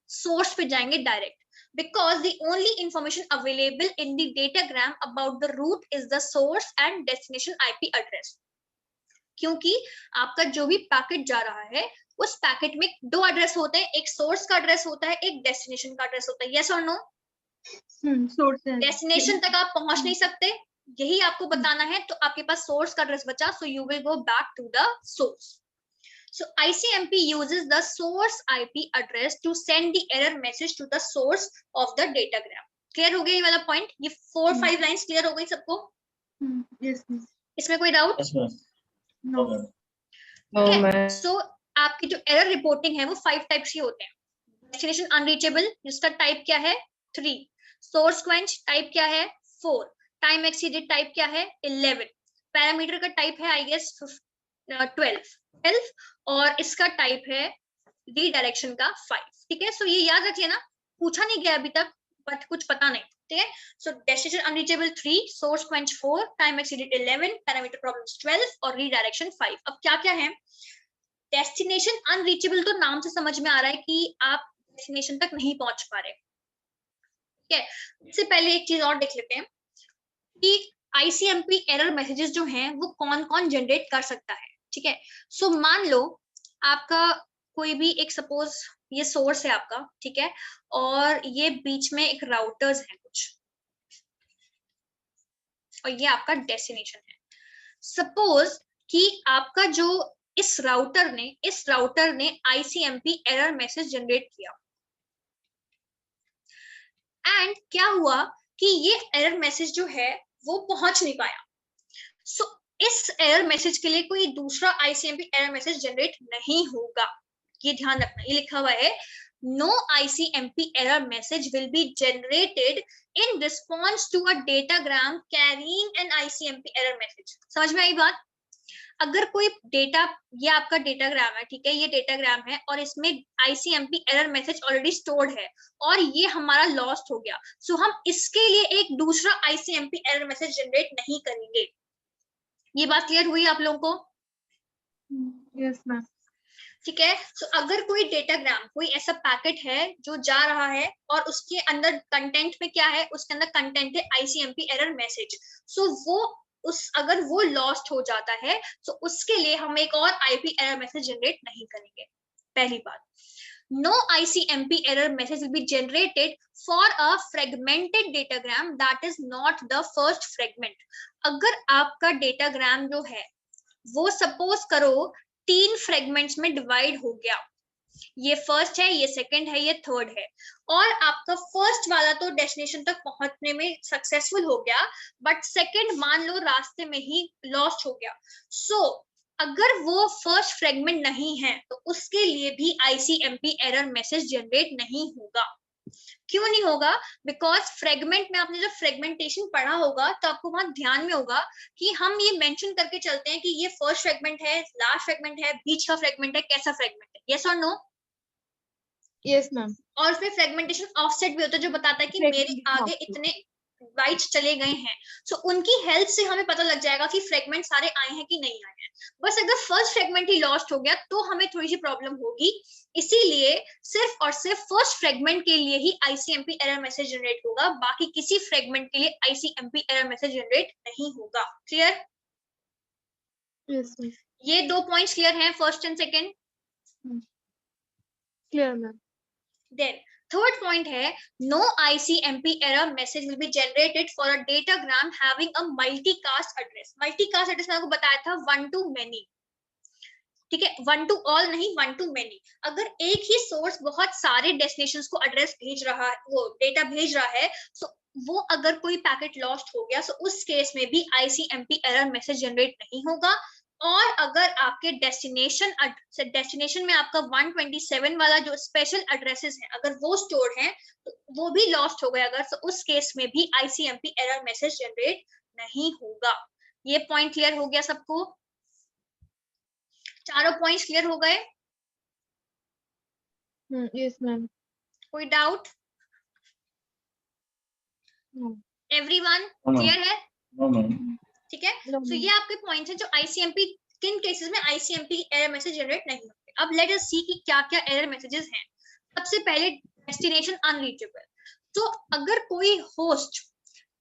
सोर्स पे जाएंगे direct, because the only information available in the datagram about the route is the source and destination IP address. क्योंकि आपका जो भी पैकेट जा रहा है उस पैकेट में 2 एड्रेस होते हैं, एक सोर्स का एड्रेस होता है, एक डेस्टिनेशन का एड्रेस होता है, यस और नो। डेस्टिनेशन तक आप पहुंच नहीं सकते, यही आपको बताना है, तो आपके पास सोर्स का एड्रेस बचा, so you will go back to the source. So ICMP uses the source IP address to send the error message to the source of the datagram. Clear हो गया ये वाला पॉइंट, ये 4-5 लाइंस क्लियर हो गई सबको? Yes, miss. इसमें कोई डाउट? Yes, ma'am. No. ठीक है। सो आपकी जो एरर रिपोर्टिंग है वो 5 टाइप्स के होते हैं। डेस्टिनेशन अनरीचेबल, जिसका टाइप क्या है, 3। सोर्स क्वेंच, टाइप क्या है, 4। टाइम एक्सीडेड, टाइप क्या है, 11। पैरामीटर का टाइप है आई गेस 12, और इसका टाइप है रीडायरेक्शन का 5, ठीक है। सो ये याद रखिए ना, पूछा नहीं गया अभी तक, बट कुछ पता नहीं, ठीक है। So destination unreachable 3, source quench 4, time exceeded 11, parameter problems 12 और रीडायरेक्शन 5। अब क्या क्या है, डेस्टिनेशन अनरीचेबल तो नाम से समझ में आ रहा है कि आप डेस्टिनेशन तक नहीं पहुंच पा रहे, ठीक है। इससे पहले एक चीज और देख लेते हैं कि ICMP एरर मैसेजेस जो हैं वो कौन कौन जनरेट कर सकता है, ठीक है। सो मान लो आपका कोई भी एक, सपोज ये सोर्स है आपका, ठीक है, और ये बीच में एक राउटर्स है कुछ, और ये आपका डेस्टिनेशन है। सपोज कि आपका जो इस राउटर ने ICMP एरर मैसेज जनरेट किया, एंड क्या हुआ कि ये एरर मैसेज जो है वो पहुंच नहीं पाया। सो इस एरर मैसेज के लिए कोई दूसरा ICMP एरर मैसेज जनरेट नहीं होगा, ये ध्यान रखना। ये लिखा हुआ है, no ICMP error message will be generated in response to a datagram carrying an ICMP error message. समझ में आई बात? अगर कोई डेटा, ये आपका डेटाग्राम है, ठीक है, ये डेटाग्राम है और इसमें ICMP error message already stored है और ये हमारा लॉस्ट हो गया, सो हम इसके लिए एक दूसरा ICMP एरर मैसेज जनरेट नहीं करेंगे। ये बात क्लियर हुई आप लोगों को? Yes, ma'am. ठीक है। सो अगर कोई डेटाग्राम, कोई ऐसा पैकेट है जो जा रहा है और उसके अंदर कंटेंट में क्या है, उसके अंदर कंटेंट है ICMP एरर मैसेज, सो वो अगर वो लॉस्ट हो जाता है तो उसके लिए हम एक और IP एरर मैसेज जनरेट नहीं करेंगे। पहली बात, no ICMP error message will be generated for a fragmented datagram that is not the first fragment. अगर आपका डेटाग्राम जो है वो सपोज करो 3 फ्रेगमेंट्स में डिवाइड हो गया, ये फर्स्ट है, ये सेकंड है, ये थर्ड है, और आपका फर्स्ट वाला तो डेस्टिनेशन तक पहुंचने में सक्सेसफुल हो गया, बट सेकंड मान लो रास्ते में ही लॉस्ट हो गया। सो अगर वो फर्स्ट फ्रेगमेंट नहीं है तो उसके लिए भी ICMP एरर मैसेज जनरेट नहीं होगा। क्यों नहीं होगा? बिकॉज फ्रेगमेंट में आपने जब फ्रेगमेंटेशन पढ़ा होगा तो आपको वहां ध्यान में होगा कि हम ये मेंशन करके चलते हैं कि ये फर्स्ट फ्रेगमेंट है, लास्ट फ्रेगमेंट है, बीच का फ्रेगमेंट है, कैसा फ्रेगमेंट है, यस और नो? Yes, ma'am. और फिर फ्रेगमेंटेशन ऑफसेट भी होता है जो बताता है कि मेरे आगे इतने बाइट्स चले गए हैं, सो उनकी हेल्थ से हमें पता लग जाएगा कि फ्रेगमेंट सारे आए हैं कि नहीं आए हैं। बस अगर फर्स्ट फ्रेगमेंट ही लॉस्ट हो गया तो हमें थोड़ी सी प्रॉब्लम होगी, इसीलिए सिर्फ और सिर्फ फर्स्ट फ्रेगमेंट के लिए ही आईसीएमपी एरर मैसेज जनरेट होगा, बाकी किसी फ्रेगमेंट के लिए आईसीएमपी एरर मैसेज जनरेट नहीं होगा। क्लियर? Yes, ma'am. ये 2 पॉइंट्स क्लियर हैं, first and second? Clear, ma'am. Then third point है, no ICMP error message will be generated for a datagram having a multicast address. Multicast address मैंने आपको बताया था one to many, ठीक है, one to all नहीं, one to many। अगर एक ही सोर्स बहुत सारे डेस्टिनेशंस को एड्रेस भेज रहा है, वो डेटा भेज रहा है, सो वो अगर कोई पैकेट लॉस्ट हो गया, सो उस केस में भी आईसीएमपी एरर मैसेज जनरेट नहीं होगा। और अगर आपके डेस्टिनेशन में आपका 127 वाला जो स्पेशल एड्रेसेस है, अगर वो स्टोर है तो वो भी लॉस्ट हो गया अगर, तो उस केस में भी आईसीएमपी एरर मैसेज जनरेट नहीं होगा। ये पॉइंट क्लियर हो गया सबको? चारों पॉइंट्स क्लियर हो गए? Yes, ma'am. कोई doubt? No. Everyone No, ma'am. Clear है? No, ma'am. ठीक है, No, तो ये आपके पॉइंट्स हैं जो आईसीएमपी, किन केसेस में आईसीएमपी एरर मैसेज जनरेट नहीं होते। अब लेट अस सी कि क्या क्या एरर मैसेजेस हैं। सबसे पहले डेस्टिनेशन अनरीचेबल। तो अगर कोई होस्ट,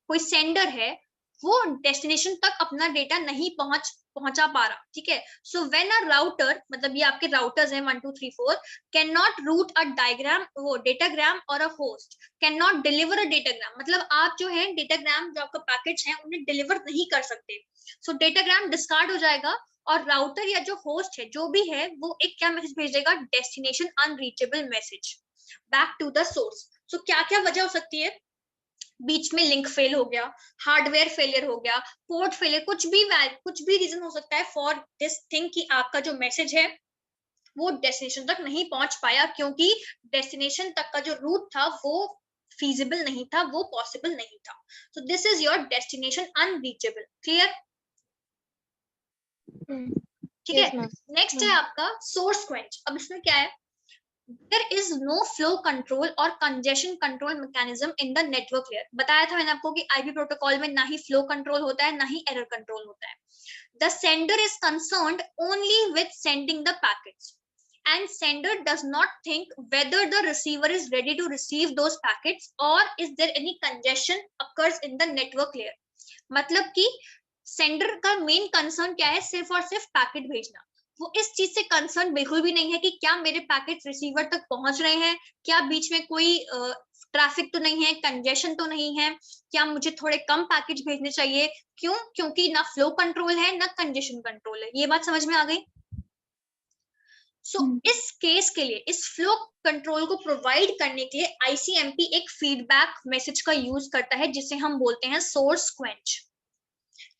कोई सेंडर है, वो डेस्टिनेशन तक अपना डेटा नहीं पहुंचा पा रहा, ठीक है, सो व्हेन अ राउटर, मतलब ये आपके राउटर्स हैं 1 2 3 4, can not route a diagram, वो डेटाग्राम, और a host can not deliver a datagram, मतलब आप जो है डेटाग्राम, जो आपका पैकेट्स हैं, उन्हें डिलीवर नहीं कर सकते, सो डेटाग्राम डिस्कार्ड हो जाएगा, और राउटर या जो होस्ट है, जो भी है, वो एक क्या मैसेज भेजेगा, destination unreachable message back to the source. So क्या क्या वजह हो सकती है, बीच में लिंक फेल हो गया, हार्डवेयर फेलियर हो गया, पोर्ट फेलियर, कुछ भी रीजन हो सकता है फॉर दिस थिंग कि आपका जो मैसेज है वो डेस्टिनेशन तक नहीं पहुंच पाया, क्योंकि डेस्टिनेशन तक का जो रूट था वो feasible नहीं था, वो पॉसिबल नहीं था। so this is your destination unreachable। Clear? ठीक Yes, है, ma'am. नेक्स्ट है आपका सोर्स क्वेंच। अब इसमें क्या है, there is no flow control और congestion control mechanism in the network layer। बताया था मैंने आपको कि आईपी प्रोटोकॉल में ना ही फ्लो कंट्रोल होता है, ना ही एरर कंट्रोल होता है। the sender is concerned only with sending the packets and sender does not think whether the receiver is ready to receive those packets or is there any congestion occurs in the network layer। मतलब कि sender का main concern क्या है, सिर्फ और सिर्फ packet भेजना। वो इस चीज से कंसर्न बिल्कुल भी नहीं है कि क्या मेरे पैकेट रिसीवर तक पहुंच रहे हैं, क्या बीच में कोई ट्रैफिक तो नहीं है, कंजेशन तो नहीं है, क्या मुझे थोड़े कम पैकेज भेजने चाहिए। क्यों? क्योंकि ना फ्लो कंट्रोल है ना कंजेशन कंट्रोल है। ये बात समझ में आ गई? इस केस के लिए, इस फ्लो कंट्रोल को प्रोवाइड करने के लिए आईसीएमपी एक फीडबैक मैसेज का यूज करता है, जिसे हम बोलते हैं सोर्स क्वेंच।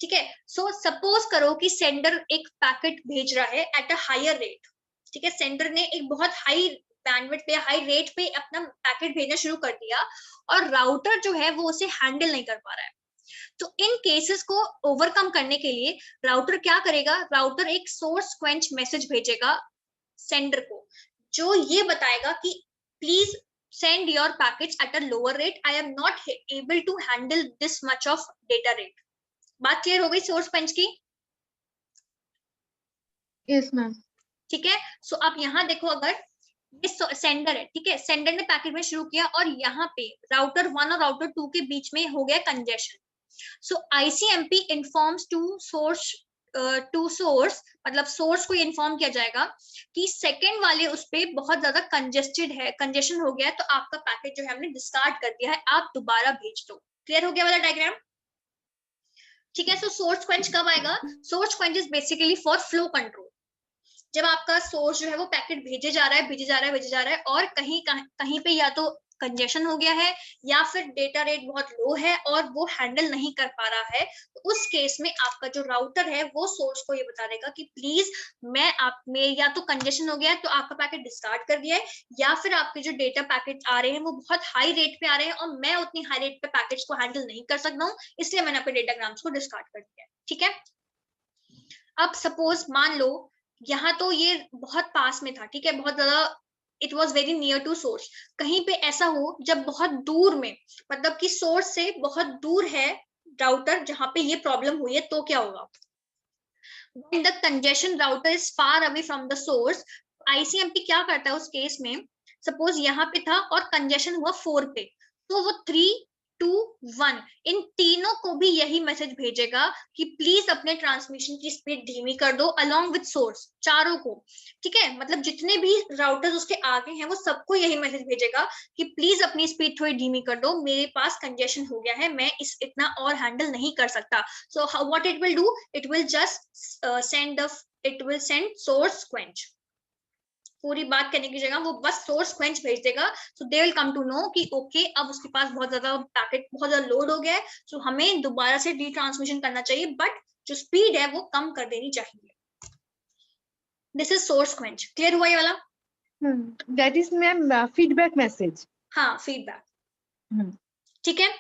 ठीक है, सो सपोज करो कि सेंडर एक पैकेट भेज रहा है एट अ हायर रेट। ठीक है, सेंडर ने एक बहुत हाई बैंडविड्थ पे, हाई रेट पे अपना पैकेट भेजना शुरू कर दिया और राउटर जो है वो उसे हैंडल नहीं कर पा रहा है। तो इन केसेस को ओवरकम करने के लिए राउटर क्या करेगा, राउटर एक सोर्स क्वेंच मैसेज भेजेगा सेंडर को, जो ये बताएगा कि please send your packets at a lower rate, I am not able to handle this much of data rate। बात क्लियर हो गई सोर्स क्वेंच की? Yes ma'am. ठीक है, सो आप यहाँ देखो, अगर ये सेंडर है, ठीक है, सेंडर ने पैकेट में शुरू किया और यहाँ पे राउटर 1 और राउटर 2 के बीच में हो गया congestion. So ICMP informs to source, मतलब सोर्स को इन्फॉर्म किया जाएगा कि सेकंड वाले उस पे बहुत ज्यादा कंजेस्टेड है, कंजेशन हो गया है, तो आपका पैकेट जो है हमने डिस्कार्ड कर दिया है, आप दोबारा भेज दो। क्लियर हो गया वाला डायग्राम? ठीक है, सो सोर्स क्वेंच कब आएगा? Source quench is basically for flow control. जब आपका सोर्स जो है वो पैकेट भेजे जा रहा है और कहीं पे या तो कंजेशन हो गया है या फिर डेटा रेट बहुत लो है और वो हैंडल नहीं कर पा रहा है, तो उस केस में आपका जो राउटर है वो सोर्स को ये बता देगा कि प्लीज मैं या तो कंजेशन हो गया है तो आपका पैकेट डिस्कार्ड कर दिया है, या फिर आपके जो डेटा पैकेट आ रहे हैं वो बहुत हाई रेट पे आ रहे हैं और मैं उतनी हाई रेट पे पैकेट्स को हैंडल नहीं कर सकता हूँ, इसलिए मैंने अपने डेटाग्राम्स को डिस्कार्ड कर दिया है। ठीक है, अब सपोज मान लो यहाँ तो ये बहुत पास में था, ठीक है, बहुत ज्यादा it was very near to source. कहीं पे ऐसा हो जब बहुत दूर में, मतलब कि सोर्स से बहुत दूर है राउटर जहां पे ये प्रॉब्लम हुई है, तो क्या होगा? When the congestion router is far away from the source, ICMP क्या करता है उस केस में? सपोज यहाँ पे था और कंजेशन हुआ 4 पे, तो वो 3, 2, 1 इन तीनों को भी यही मैसेज भेजेगा कि प्लीज अपने ट्रांसमिशन की स्पीड धीमी कर दो, अलोंग विद सोर्स, चारों को। ठीक है, मतलब जितने भी राउटर्स उसके आगे हैं वो सबको यही मैसेज भेजेगा कि प्लीज अपनी स्पीड थोड़ी धीमी कर दो, मेरे पास कंजेशन हो गया है, मैं इस इतना और हैंडल नहीं कर सकता। So what it will do, it will just send source quench. पूरी बात करने की जगह वो बस सोर्स क्वेंच भेज देगा। So they will come to know कि ओके अब उसके पास बहुत ज्यादा पैकेट, बहुत ज्यादा लोड हो गया है, सो हमें दोबारा से रीट्रांसमिशन करना चाहिए, बट जो स्पीड है वो कम कर देनी चाहिए। This is source quench. Clear हुआ ये वाला? That is ma'am feedback message. हाँ, फीडबैक। ठीक है,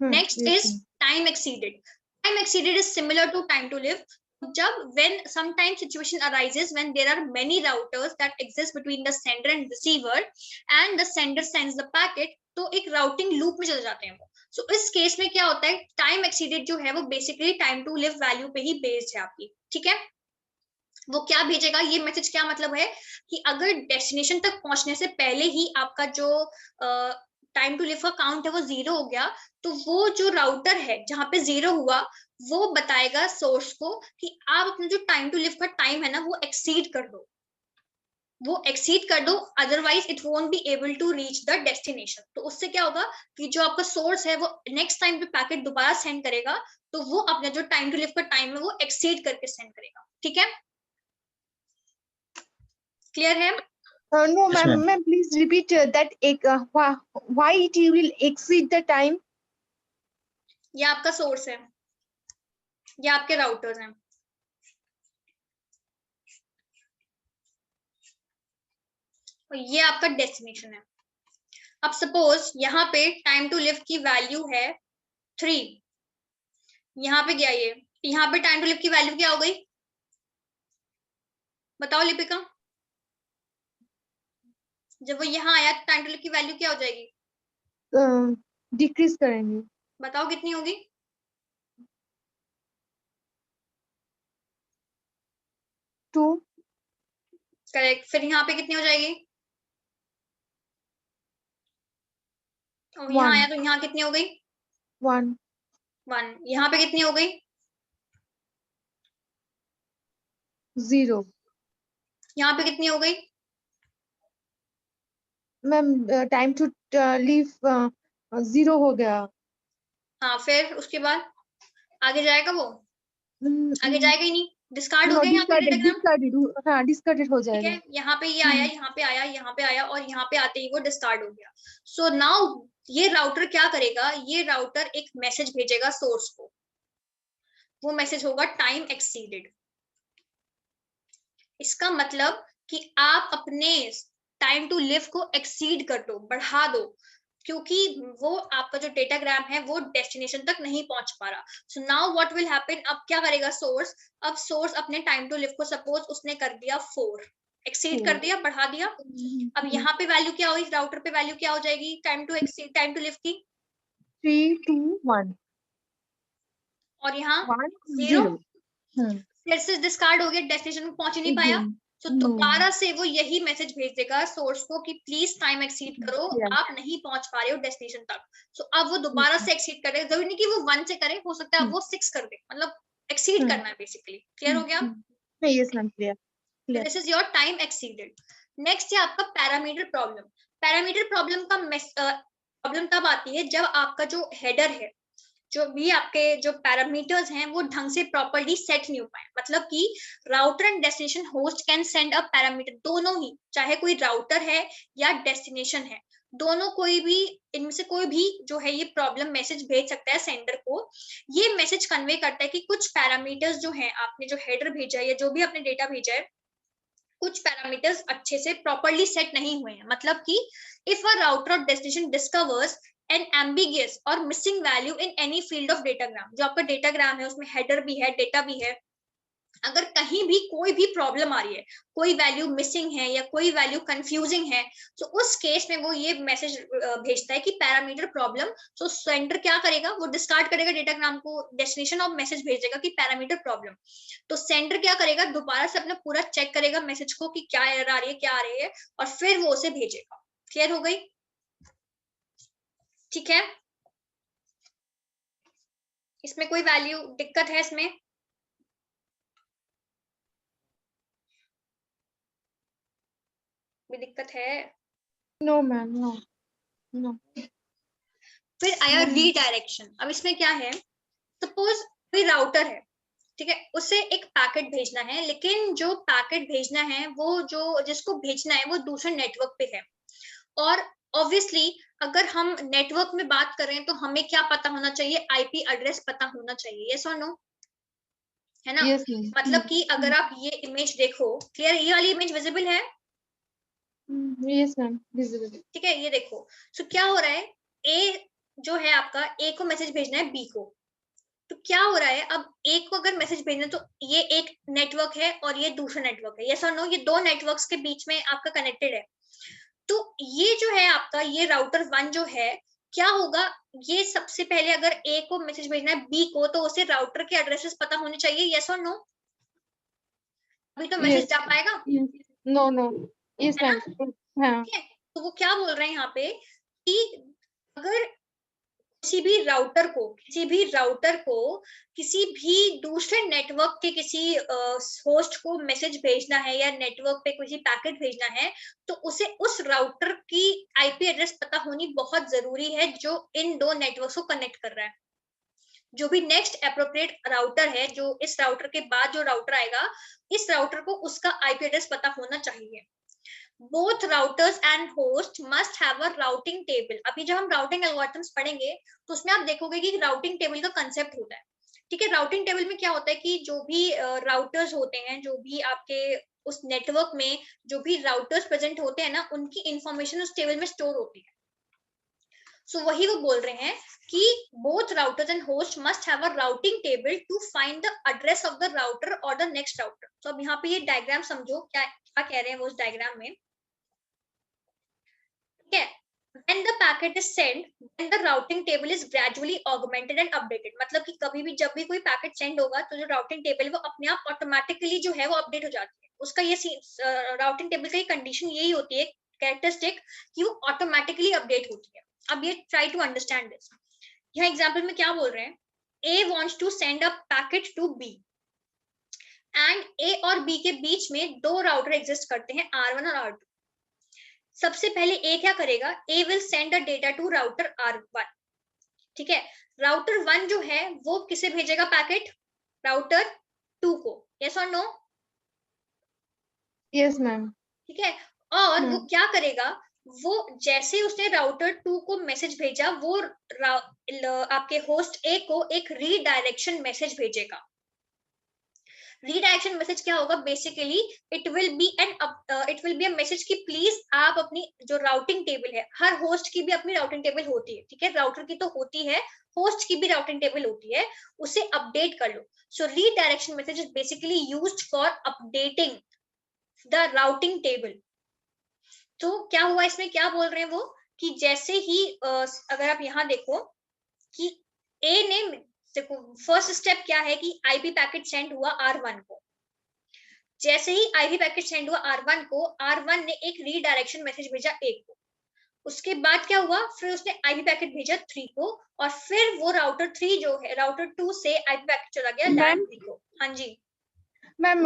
next is time exceeded. Time exceeded is similar to time to live. जब when sometimes situation arises when there are many routers that exist between the sender and receiver and the sender sends the packet, तो एक routing loop में चले जाते हैं वो। सो इस case में क्या होता है, टाइम एक्सीडेड जो है वो basically time to live value पे ही बेस्ड है आपकी। ठीक है, वो क्या भेजेगा, ये मैसेज क्या मतलब है कि अगर डेस्टिनेशन तक पहुंचने से पहले ही आपका जो टाइम टू लिव का काउंट है वो 0 हो गया, तो वो जो राउटर है जहां पे 0 हुआ वो बताएगा सोर्स को कि आप अपना जो टाइम टू लिव का टाइम है ना वो एक्सीड कर दो, वो एक्सीड कर दो, otherwise it won't be able to reach the destination. तो उससे क्या होगा कि जो आपका सोर्स है वो नेक्स्ट टाइम पे पैकेट दोबारा सेंड करेगा, तो वो अपना जो टाइम टू लिव का टाइम है वो एक्सीड करके सेंड करेगा। ठीक है, क्लियर है? No, Yes, ma'am. ma'am, please repeat that. Why it will exceed the time? ये आपका सोर्स है, ये आपके राउटर्स हैं, और ये आपका डेस्टिनेशन है। अब सपोज यहाँ पे टाइम टू लिव की वैल्यू है 3, यहाँ पे क्या, ये यहाँ पे टाइम टू लिव की वैल्यू क्या हो गई, बताओ लिपिका? जब वो यहाँ आया तो टाइम टू लिव की वैल्यू क्या हो जाएगी? डिक्रीज करेंगे। बताओ कितनी होगी? 2। करेक्ट। फिर यहाँ पे कितनी हो जाएगी? और यहाँ आया तो यहाँ कितनी हो गई? 1। 1। यहाँ पे कितनी हो गई? 0। यहाँ पे कितनी हो गई? मैम टाइम टू लीव 0 हो गया। हाँ, फिर उसके बाद आगे जाएगा वो? आगे जाएगा ही नहीं, डिस्कार्ड हो गया यहाँ पे डिस्कार्डेड। हाँ, डिस्कार्डेड हो ठीक जाएगा। है, यहाँ पे ये आया, यहाँ पे आया, यहाँ पे आया, और यहाँ पे आते ही वो डिस्कार्ड हो गया। सो नाउ ये राउटर क्या करेगा, ये राउटर एक मैसेज भेजेगा सोर्स को, वो मैसेज होगा टाइम एक्सीडेड। इसका मतलब कि आप अपने टाइम टू लिव को एक्सीड कर दो, बढ़ा दो, क्योंकि वो आपका जो डेटाग्राम है वो डेस्टिनेशन तक नहीं पहुंच पा रहा। सो नाउ व्हाट विल हैपन, अब क्या करेगा सोर्स, अब सोर्स अपने टाइम टू लिव को सपोज उसने कर दिया 4, एक्सीड कर दिया, बढ़ा दिया। अब यहाँ पे वैल्यू क्या होगी, राउटर पे वैल्यू क्या हो जाएगी time to exceed, time to live की? 3, 2, 1 और यहाँ 1 0 0। फिर से डिस्कार्ड हो गया, डेस्टिनेशन में पहुंच ही नहीं पाया। तो दोबारा से वो यही मैसेज भेज देगा सोर्स को कि प्लीज टाइम एक्सीड करो, आप नहीं पहुंच पा रहे हो डेस्टिनेशन तक। सो अब वो दोबारा से एक्सीड करेगा, जरूरी नहीं कि वो 1 से करे, हो सकता है वो 6 कर दे, मतलब एक्सीड करना है बेसिकली। क्लियर हो गया? Yes ma'am, clear. This is your time exceeded. Next है आपका पैरामीटर प्रॉब्लम। पैरामीटर प्रॉब्लम का प्रॉब्लम तब आती है जब आपका जो हेडर है, जो भी आपके जो पैरामीटर्स हैं वो ढंग से प्रॉपर्ली सेट नहीं हो पाए। मतलब कि router and destination host can send a parameter, दोनों ही, चाहे कोई राउटर है या डेस्टिनेशन है, दोनों कोई भी इनमें से कोई भी जो है ये प्रॉब्लम मैसेज भेज सकता है सेंडर को। ये मैसेज कन्वे करता है कि कुछ पैरामीटर्स जो हैं, आपने जो हेडर भेजा है या जो भी आपने डेटा भेजा है, कुछ पैरामीटर्स अच्छे से प्रॉपर्ली सेट नहीं हुए हैं। मतलब कि इफ अ राउटर और डेस्टिनेशन डिस्कवर्स एन एम्बिगियस और missing value in any field of datagram, जो आपका डेटाग्राम है उसमें हेडर भी है, डेटा भी है, अगर कहीं भी कोई भी प्रॉब्लम आ रही है, कोई वैल्यू मिसिंग है या कोई वैल्यू कंफ्यूजिंग है, तो उस केस में वो ये मैसेज भेजता है कि पैरामीटर प्रॉब्लम। तो सेंडर क्या करेगा, वो डिस्कार्ड करेगा डेटाग्राम को, डेस्टिनेशन ऑफ मैसेज भेजेगा कि पैरामीटर प्रॉब्लम। तो सेंडर क्या करेगा, दोबारा से अपना पूरा चेक करेगा मैसेज को कि क्या एरर आ रही है, क्या आ रही है, और फिर वो उसे भेजेगा। क्लियर हो गई? ठीक है, इसमें कोई वैल्यू दिक्कत है इसमें? भी दिक्कत है? No ma'am, no no. फिर आया रीडायरेक्शन। अब इसमें क्या है, सपोज कोई राउटर है, ठीक है, उसे एक पैकेट भेजना है, लेकिन जो पैकेट भेजना है वो जो जिसको भेजना है वो दूसरे नेटवर्क पे है। और ऑब्वियसली अगर हम नेटवर्क में बात कर रहे हैं तो हमें क्या पता होना चाहिए, आईपी एड्रेस पता होना चाहिए, यस और नो, है ना? Yes ma'am. मतलब कि अगर आप ये इमेज देखो, क्लियर, ये वाली इमेज विजिबल है? Yes ma'am, visible. ठीक है, ये देखो। सो क्या हो रहा है, ए जो है आपका, ए को मैसेज भेजना है बी को। तो क्या हो रहा है, अब एक को अगर मैसेज भेजना है तो ये एक नेटवर्क है और ये दूसरा नेटवर्क है, यस और नो, ये दो नेटवर्क्स के बीच में आपका कनेक्टेड है। तो ये जो है आपका, ये राउटर 1 जो है, क्या होगा, ये सबसे पहले अगर ए को मैसेज भेजना है बी को, तो उसे राउटर के एड्रेसेस पता होने चाहिए, यस और नो? अभी तो मैसेज जा पाएगा, नो नो। यस है ना? मैम। हाँ। ठीक है, तो वो क्या बोल रहे हैं यहाँ पे कि अगर किसी भी राउटर को किसी भी दूसरे नेटवर्क के किसी होस्ट को मैसेज भेजना है या नेटवर्क पे किसी पैकेट भेजना है, तो उसे उस राउटर की आईपी एड्रेस पता होनी बहुत जरूरी है, जो इन दो नेटवर्क को कनेक्ट कर रहा है। जो भी नेक्स्ट एप्रोप्रिएट राउटर है, जो इस राउटर के बाद जो राउटर आएगा, इस राउटर को उसका आईपी एड्रेस पता होना चाहिए। both routers and host must have a routing table। अभी जब हम राउटिंग एल्गोरिथम्स पढ़ेंगे तो उसमें आप देखोगे कि राउटिंग टेबल का कंसेप्ट होता है। ठीक है, राउटिंग टेबल में क्या होता है कि जो भी राउटर्स होते हैं, जो भी आपके उस नेटवर्क में जो भी राउटर्स प्रेजेंट होते हैं ना, उनकी इंफॉर्मेशन उस टेबल में स्टोर होती है। सो वही वो बोल रहे हैं कि both routers and host must have a routing table to find the address of the router or the next router। तो अब यहाँ पे ये डायग्राम समझो, क्या क्या कह रहे हैं वो उस डायग्राम में। When the packet is sent, then the routing table is gradually augmented and updated। मतलब कि कभी भी जब भी कोई पैकेट सेंड होगा तो जो राउटिंग टेबल है वो अपने आप ऑटोमेटिकली जो है वो अपडेट हो जाती है। उसका ये राउटिंग टेबल की कंडीशन यही होती है, कैरेक्टरिस्टिक, कि वो ऑटोमेटिकली अपडेट होती है। अब ये ट्राई टू अंडरस्टैंड दिस। यहाँ एग्जाम्पल में क्या बोल रहे हैं, A wants to send a packet to B, and A और बी के बीच में दो राउटर एग्जिस्ट करते हैं, R1 और R2। सबसे पहले ए क्या करेगा, A will send a data to router R1। ठीक है, राउटर 1 जो है वो किसे भेजेगा पैकेट, राउटर 2 को, यस और नो? Yes ma'am. ठीक है, और वो क्या करेगा, वो जैसे उसने राउटर 2 को मैसेज भेजा, वो आपके होस्ट ए को एक रीडायरेक्शन मैसेज भेजेगा। रीडायरेक्शन मैसेज क्या होगा, basically it will be a message कि प्लीज आप अपनी जो राउटिंग टेबल है, हर होस्ट की भी अपनी राउटिंग टेबल होती है, ठीक है, राउटर की तो होती है, होस्ट की भी राउटिंग टेबल होती है, उसे अपडेट कर लो। So redirection message is basically used for updating the routing table. तो क्या हुआ इसमें, क्या बोल रहे हैं वो, कि जैसे ही अगर आप यहाँ देखो कि ए ने, देखो फर्स्ट स्टेप क्या है कि आईपी पैकेट सेंड हुआ R1 को। जैसे ही आईपी पैकेट सेंड हुआ R1 को, R1 ने एक रीडायरेक्शन मैसेज भेजा A को। उसके बाद क्या हुआ, फिर उसने आईपी पैकेट भेजा 3 को, और फिर वो राउटर 3 जो है, राउटर 2 से आईपी पैकेट चला गया LAN 3 को। हाँ जी मैम,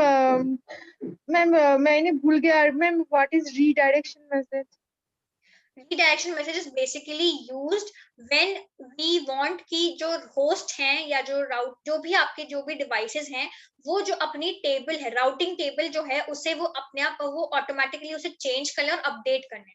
मैम मैंने भूल गया ma'am, what is redirection message? redirection message is basically used when we want कि जो होस्ट हैं या जो जो भी आपके जो भी डिवाइसेस हैं, वो जो अपनी टेबल है, राउटिंग टेबल जो है, उसे वो अपने आप वो ऑटोमेटिकली उसे चेंज करने और अपडेट करने,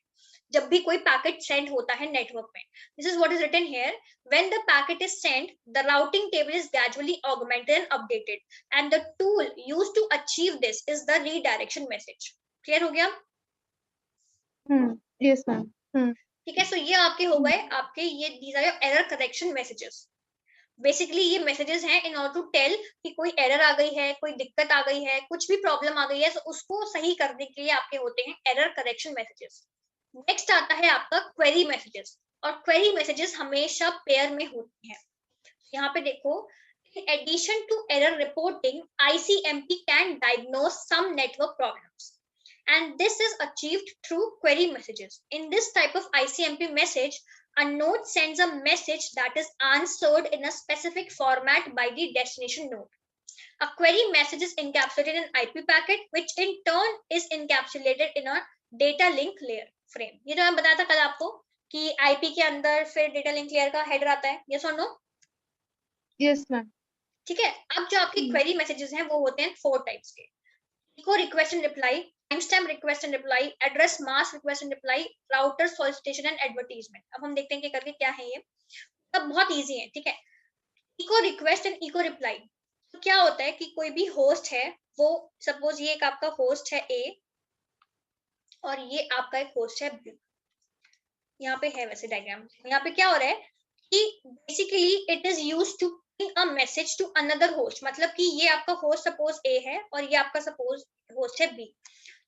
जब भी कोई पैकेट सेंड होता है नेटवर्क में। This is what is written here, when the packet is sent, the routing table is gradually augmented and updated, and the tool used to achieve this is the redirection message. Clear हो गया? Yes ma'am. ठीक है, सो ये आपके हो गए, आपके ये these are your error correction messages। Basically ये मैसेजेस हैं इन ऑर्डर टू टेल कि कोई एरर आ गई है, कोई दिक्कत आ गई है, कुछ भी प्रॉब्लम आ गई है, तो उसको सही करने के लिए आपके होते हैं एरर करेक्शन मैसेजेस। नेक्स्ट आता है आपका क्वेरी मैसेजेस, और क्वेरी मैसेजेस हमेशा पेयर में होते हैं। यहाँ पे देखो, in addition to error reporting, ICMP can diagnose some network problems, and this is achieved through query messages. In this type of ICMP message, a node sends a message that is answered in a specific format by the destination node. A query message is encapsulated in an IP packet, which in turn is encapsulated in a data link layer frame. ये जो मैं बताया था कल आपको कि IP के अंदर फिर data link layer का header आता है, yes or no? Yes, ma'am. ठीक है। अब जो आपके क्वेरी मैसेजेस हैं वो होते हैं 4 टाइप्स के। Eco request and reply, time stamp request and reply, address mask request and reply, router solicitation and advertisement. अब हम देखते हैं कि करके क्या है ये। अब बहुत इजी है, ठीक है। Echo request and echo reply, तो क्या होता है कि कोई भी होस्ट है, वो सपोज ये एक आपका होस्ट है ए और ये आपका एक होस्ट है बी। यहाँ पे है वैसे डायग्राम, यहाँ पे क्या हो रहा है कि basically it is used to a message to another host, मतलब कि ये आपका होस्ट सपोज ए है और ये आपका सपोज होस्ट है बी।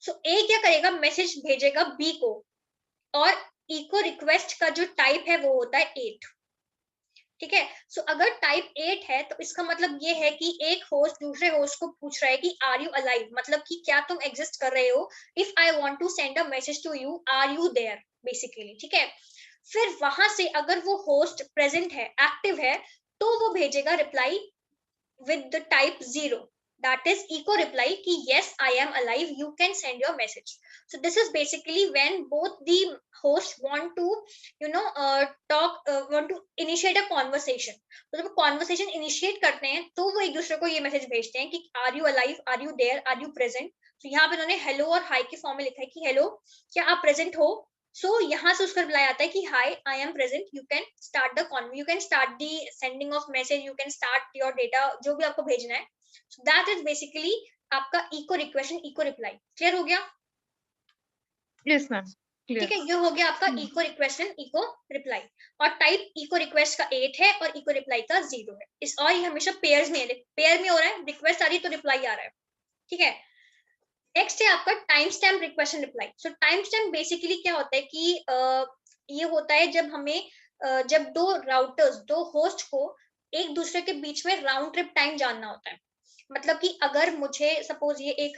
सो ए क्या करेगा, मैसेज भेजेगा बी को, और इको रिक्वेस्ट का जो टाइप है वो होता है 8, ठीक है। सो अगर टाइप 8 है तो इसका मतलब ये है कि एक होस्ट दूसरे होस्ट को पूछ रहा है कि आर यू अलाइव, मतलब कि क्या तुम एग्जिस्ट कर रहे हो, if I want to send a message to you, are you there, basically, ठीक है। फिर वहां से अगर वो होस्ट प्रेजेंट है, एक्टिव है, तो वो भेजेगा reply with the type 0, that is echo reply ki yes I am alive, you can send your message. So this is basically when both the hosts want to want to initiate a conversation. तो जब conversation initiate करते हैं तो वो एक दूसरे को ये मैसेज भेजते हैं कि are you alive, are you there, are you present. तो यहाँ पे उन्होंने hello और hi के फॉर्म में लिखा है कि hello, क्या आप present हो। सो यहाँ से उसका रिप्लाई आता है कि hi I am present, you can start the con, you can start the sending of message, you can start your data, जो भी आपको भेजना है। सो दैट इज बेसिकली आपका echo request and echo reply. Clear हो गया? Yes, ma'am. Clear. ठीक है, ये हो गया आपका echo request and echo reply. और टाइप इको रिक्वेस्ट का 8 है और इको रिप्लाई का 0 है। इस और ये हमेशा पेयर्स में है, पेयर में हो रहा है, रिक्वेस्ट आ रही है तो रिप्लाई आ रहा है, ठीक है। नेक्स्ट है आपका time stamp request and reply. So time stamp basically क्या होता है कि ये होता है जब हमें जब दो राउटर्स, दो होस्ट को एक दूसरे के बीच में राउंड ट्रिप टाइम जानना होता है। मतलब कि अगर मुझे सपोज ये एक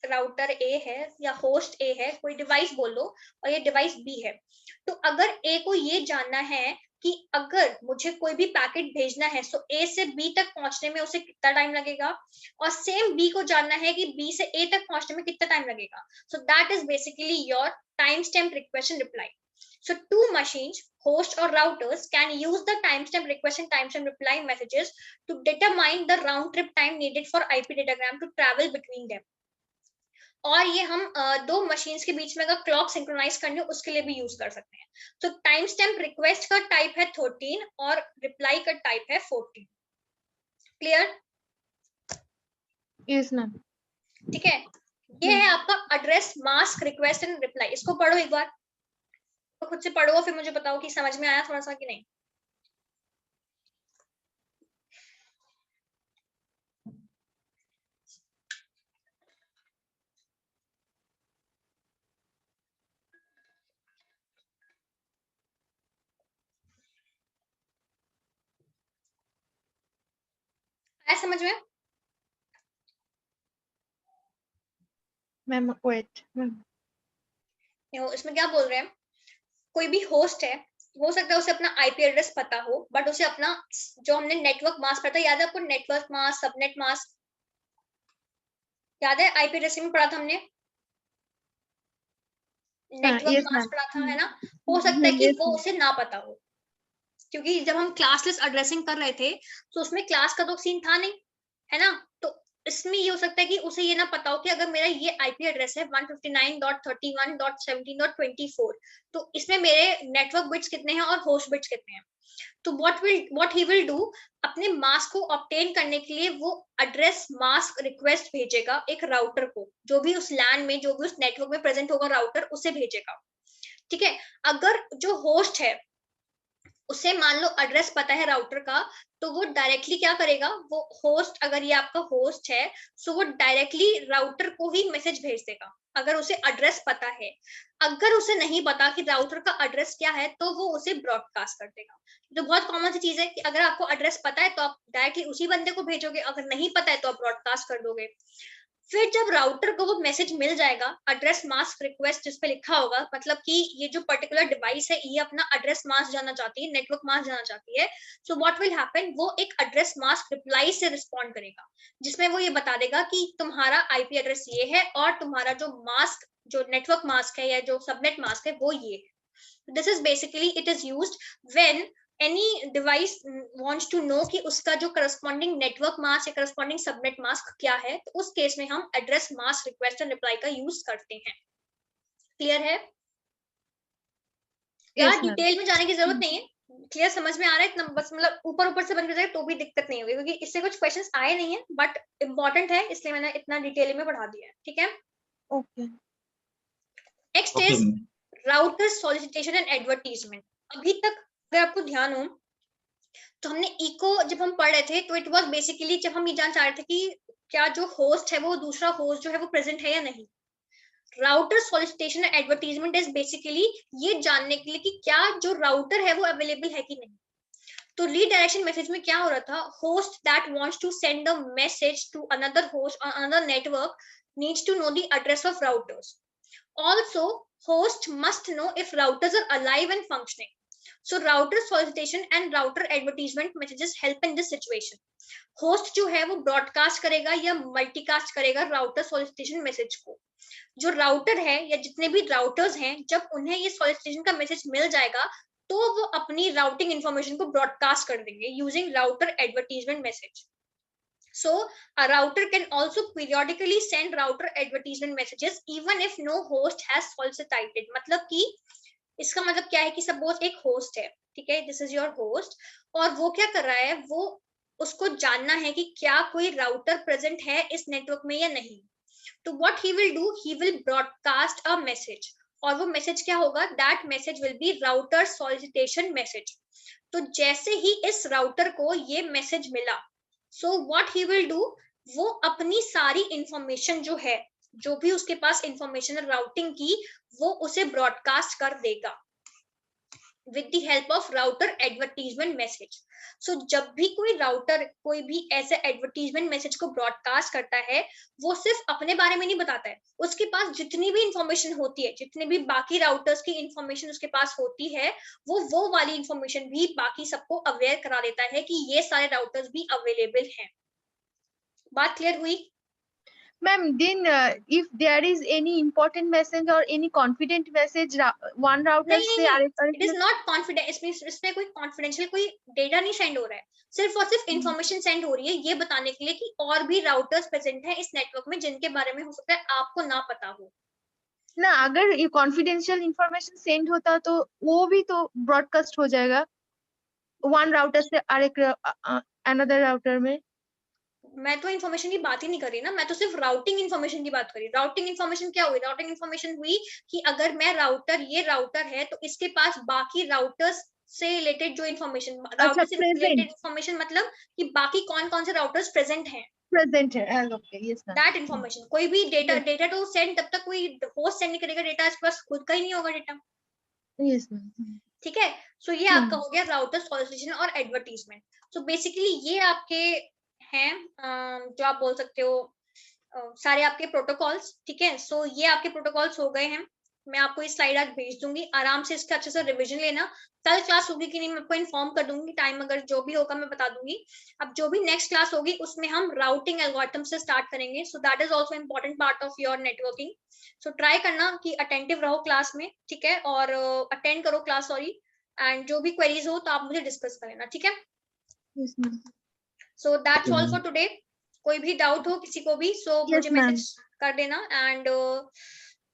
राउटर ए है या होस्ट ए है, कोई डिवाइस बोल लो, और ये डिवाइस बी है, तो अगर ए को ये जानना है कि अगर मुझे कोई भी पैकेट भेजना है तो ए से बी तक पहुंचने में उसे कितना टाइम लगेगा, और सेम बी को जानना है कि बी से ए तक पहुंचने में कितना टाइम लगेगा। सो that is basically your time stamp request and reply. So two machines, host or routers, can use the timestamp request and timestamp reply messages to determine the round trip time needed for IP datagram to travel between them. और ये हम दो machines के बीच में अगर clock synchronise करनी हो उसके लिए भी यूज कर सकते हैं। तो टाइम स्टैम्प रिक्वेस्ट का टाइप है 13 और रिप्लाई का टाइप है 14। क्लियर? Yes, ma'am. ठीक है, ये है आपका address mask request and reply. इसको पढ़ो एक बार, तो खुद से पढ़ो, फिर मुझे बताओ कि समझ में आया थोड़ा सा कि नहीं। आया समझ में? Ma'am, wait. Ma'am. इसमें क्या बोल रहे हैं, कोई भी होस्ट है, हो सकता है उसे अपना आईपी एड्रेस पता हो, बट उसे अपना जो हमने नेटवर्क मास्क पढ़ा था, याद है आपको नेटवर्क मास्क, सबनेट मास्क, याद है आईपी एड्रेस में पढ़ा था हमने, नेटवर्क Yes, मास्क ma'am. पढ़ा था, है ना। हो सकता है कि Yes, वो ma'am. उसे ना पता हो, क्योंकि जब हम क्लासलेस एड्रेसिंग कर रहे थे तो उसमें क्लास का तो सीन था नहीं, है ना। तो इसमें ये हो सकता है कि उसे ये ना पता हो कि अगर मेरा ये आईपी एड्रेस है 159.31.17.24, तो इसमें मेरे नेटवर्क बिट्स कितने हैं और होस्ट बिट्स कितने हैं। तो what he will do, अपने मास्क को ऑब्टेन करने के लिए वो एड्रेस मास्क रिक्वेस्ट भेजेगा एक राउटर को, जो भी उस लैन में, जो भी उस नेटवर्क में प्रेजेंट होगा राउटर, उसे भेजेगा, ठीक है। अगर जो होस्ट है उसे मान लो एड्रेस पता है राउटर का, तो वो डायरेक्टली क्या करेगा, वो होस्ट, अगर ये आपका होस्ट है, सो वो डायरेक्टली राउटर को ही मैसेज भेज देगा अगर उसे एड्रेस पता है। अगर उसे नहीं पता कि राउटर का एड्रेस क्या है, तो वो उसे ब्रॉडकास्ट कर देगा। तो बहुत कॉमन सी चीज है कि अगर आपको एड्रेस पता है तो आप डायरेक्टली उसी बंदे को भेजोगे, अगर नहीं पता है तो आप ब्रॉडकास्ट कर दोगे। फिर जब राउटर को वो मैसेज मिल जाएगा, एड्रेस मास्क रिक्वेस्ट जिस पे लिखा होगा, मतलब कि ये जो पर्टिकुलर डिवाइस है ये अपना एड्रेस मास्क जानना चाहती है, नेटवर्क मास्क जानना चाहती है, सो व्हाट विल हैपन, वो एक एड्रेस मास्क रिप्लाई से रिस्पॉन्ड करेगा, जिसमें वो ये बता देगा कि तुम्हारा आईपी एड्रेस ये है और तुम्हारा जो मास्क, जो नेटवर्क मास्क है या जो सबनेट मास्क है वो ये है। This is basically it is used when any device wants to know कि उसका जो corresponding network mask या corresponding subnet mask क्या है, तो उस केस में हम address mask request and reply का यूज करते हैं। क्लियर है? यार डिटेल में जाने की जरूरत नहीं है, क्लियर समझ में आ रहा है इतना, बस मतलब ऊपर ऊपर से बन कर जाए तो भी दिक्कत नहीं होगी, क्योंकि इससे कुछ क्वेश्चंस आए नहीं है बट इम्पोर्टेंट है, इसलिए मैंने इतना डिटेल में पढ़ा दिया है। ठीक है, okay. Next is router solicitation and advertisement. अभी तक अगर आपको ध्यान हो तो हमने इको जब हम पढ़ रहे थे तो इट वाज बेसिकली जब हम ये जान चाह रहे थे कि क्या जो होस्ट है वो दूसरा होस्ट जो है वो प्रेजेंट है या नहीं। Router solicitation and advertisement is basically ये जानने के लिए कि क्या जो राउटर है वो अवेलेबल है कि नहीं। तो रीडायरेक्शन मैसेज में क्या हो रहा था, host that wants to send the message to another host on another network needs to know the address of routers. Also, host must know if routers are alive and functioning. So router solicitation and router advertisement messages help in this situation. Host जो है वो broadcast करेगा या multicast करेगा router solicitation message को। जो router है या जितने भी राउटर्स हैं, जब उन्हें ये सॉलिसिटेशन का मैसेज मिल जाएगा तो वो अपनी राउटिंग इंफॉर्मेशन को ब्रॉडकास्ट कर देंगे using router advertisement message. So a router can also periodically send router advertisement messages even if no host has solicited. मतलब कि इसका मतलब क्या है कि सपोज एक होस्ट है, ठीक है, दिस इज योर होस्ट, और वो क्या कर रहा है, वो उसको जानना है कि क्या कोई राउटर प्रेजेंट है इस नेटवर्क में या नहीं। तो what he will do, he will broadcast a message, और वो मैसेज क्या होगा, that message will be router solicitation message. तो जैसे ही इस राउटर को ये मैसेज मिला, सो व्हाट ही विल डू, वो अपनी सारी इंफॉर्मेशन जो है, जो भी उसके पास इंफॉर्मेशन है राउटिंग की, वो उसे ब्रॉडकास्ट कर देगा with the help of router advertisement message. So जब भी कोई राउटर कोई भी ऐसे एडवर्टीजमेंट मैसेज को ब्रॉडकास्ट करता है, वो सिर्फ अपने बारे में नहीं बताता है, उसके पास जितनी भी इंफॉर्मेशन होती है, जितने भी बाकी राउटर्स की इंफॉर्मेशन उसके पास होती है, वो वाली इंफॉर्मेशन भी बाकी सबको अवेयर करा देता है कि ये सारे राउटर्स भी अवेलेबल हैं। बात क्लियर हुई? Ma'am, then if there is any important message or any confident message, one router say it is not confident, इसमें कोई कॉन्फिडेंशियल कोई डेटा नहीं सेंड हो रहा है, सिर्फ और सिर्फ इंफॉर्मेशन सेंड हो रही है ये बताने के लिए कि और भी राउटर्स प्रेजेंट हैं इस नेटवर्क में जिनके बारे में हो सकता है आपको ना पता हो ना। अगर ये कॉन्फिडेंशियल इंफॉर्मेशन सेंड होता तो वो भी तो ब्रॉडकास्ट हो जाएगा वन राउटर से अनदर राउटर में। मैं तो इन्फॉर्मेशन की बात ही नहीं कर रही ना, मैं तो सिर्फ राउटिंग इन्फॉर्मेशन की बात कर रही हूँ। राउटिंग इन्फॉर्मेशन क्या हुई, राउटिंग इन्फॉर्मेशन हुई कि अगर मैं राउटर, ये राउटर है तो इसके पास बाकी राउटर्स से रिलेटेड जो इन्फॉर्मेशन, राउटर से रिलेटेड इन्फॉर्मेशन मतलब कि बाकी कौन कौन से राउटर्स प्रेजेंट हैं, okay, yes ma'am. That information. कोई भी डेटा तो सेंड तब तक कोई होस्ट सेंड नहीं करेगा डेटा, इसके पास खुद का ही नहीं होगा डेटा। Yes ma'am. ठीक है, सो ये आपका हो गया राउटर सॉलिसिटेशन और एडवर्टीजमेंट। सो बेसिकली ये आपके हैं जो आप बोल सकते हो सारे आपके प्रोटोकॉल्स। ठीक है, सो ये आपके प्रोटोकॉल्स हो गए हैं। मैं आपको ये स्लाइड आज भेज दूंगी, आराम से इसका अच्छे से रिवीजन लेना। कल क्लास होगी कि नहीं मैं आपको इन्फॉर्म कर दूंगी, टाइम अगर जो भी होगा मैं बता दूंगी। अब जो भी नेक्स्ट क्लास होगी उसमें हम राउटिंग एल्गोरिथम से स्टार्ट करेंगे, सो that is also important part of your networking. So try करना कि अटेंटिव रहो क्लास में, ठीक है, और अटेंड करो क्लास, सॉरी, एंड जो भी क्वेरीज हो तो आप मुझे डिस्कस करेना, ठीक है। So that's all for today. कोई भी डाउट हो किसी को भी, सो मुझे मैसेज कर देना, एंड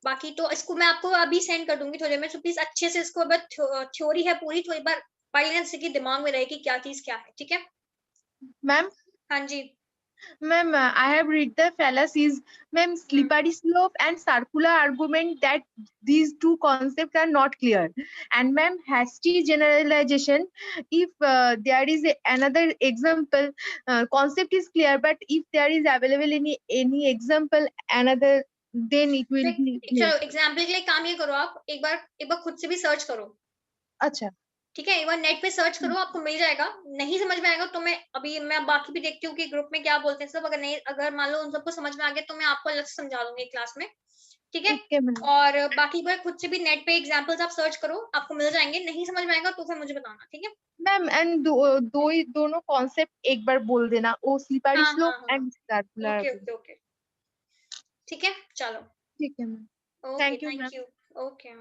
बाकी तो इसको मैं आपको अभी सेंड कर दूंगी थोड़ी देर में। सो प्लीज अच्छे से इसको, थ्योरी है पूरी, थोड़ी बार पढ़ लेना जिससे कि दिमाग में रहे कि क्या चीज क्या है, ठीक है मैम। हाँ जी, Ma'am, I have read the fallacies. Ma'am, slippery slope and circular argument that these two concepts are not clear. And ma'am, hasty generalization. If there is another example, concept is clear, but if there is available any example, another, then it will be clear. चलो example के लिए काम ये करो, आप एक बार खुद से भी सर्च करो, अच्छा, ठीक है, एक बार नेट पे सर्च करो, आपको मिल जाएगा। नहीं समझ में आएगा तो मैं बाकी भी देखती हूँ कि ग्रुप में क्या बोलते हैं सब, अगर मान लो उन सबको समझ में आ गया तो मैं आपको अलग से समझा दूंगी क्लास में, ठीक है। okay, ma'am. और बाकी बार खुद से भी नेट पे एग्जाम्पल्स आप सर्च करो, आपको मिल जाएंगे। नहीं समझ में आएगा तो फिर मुझे बताना, ठीक है। मैम एंड दोनों कॉन्सेप्ट एक बार बोल देना, वो स्लिपरी हाँ स्लोप हाँ हाँ, and circular. Okay okay okay, ठीक है, चलो, ठीक है ma'am, okay, thank you ma'am. Thank you, okay.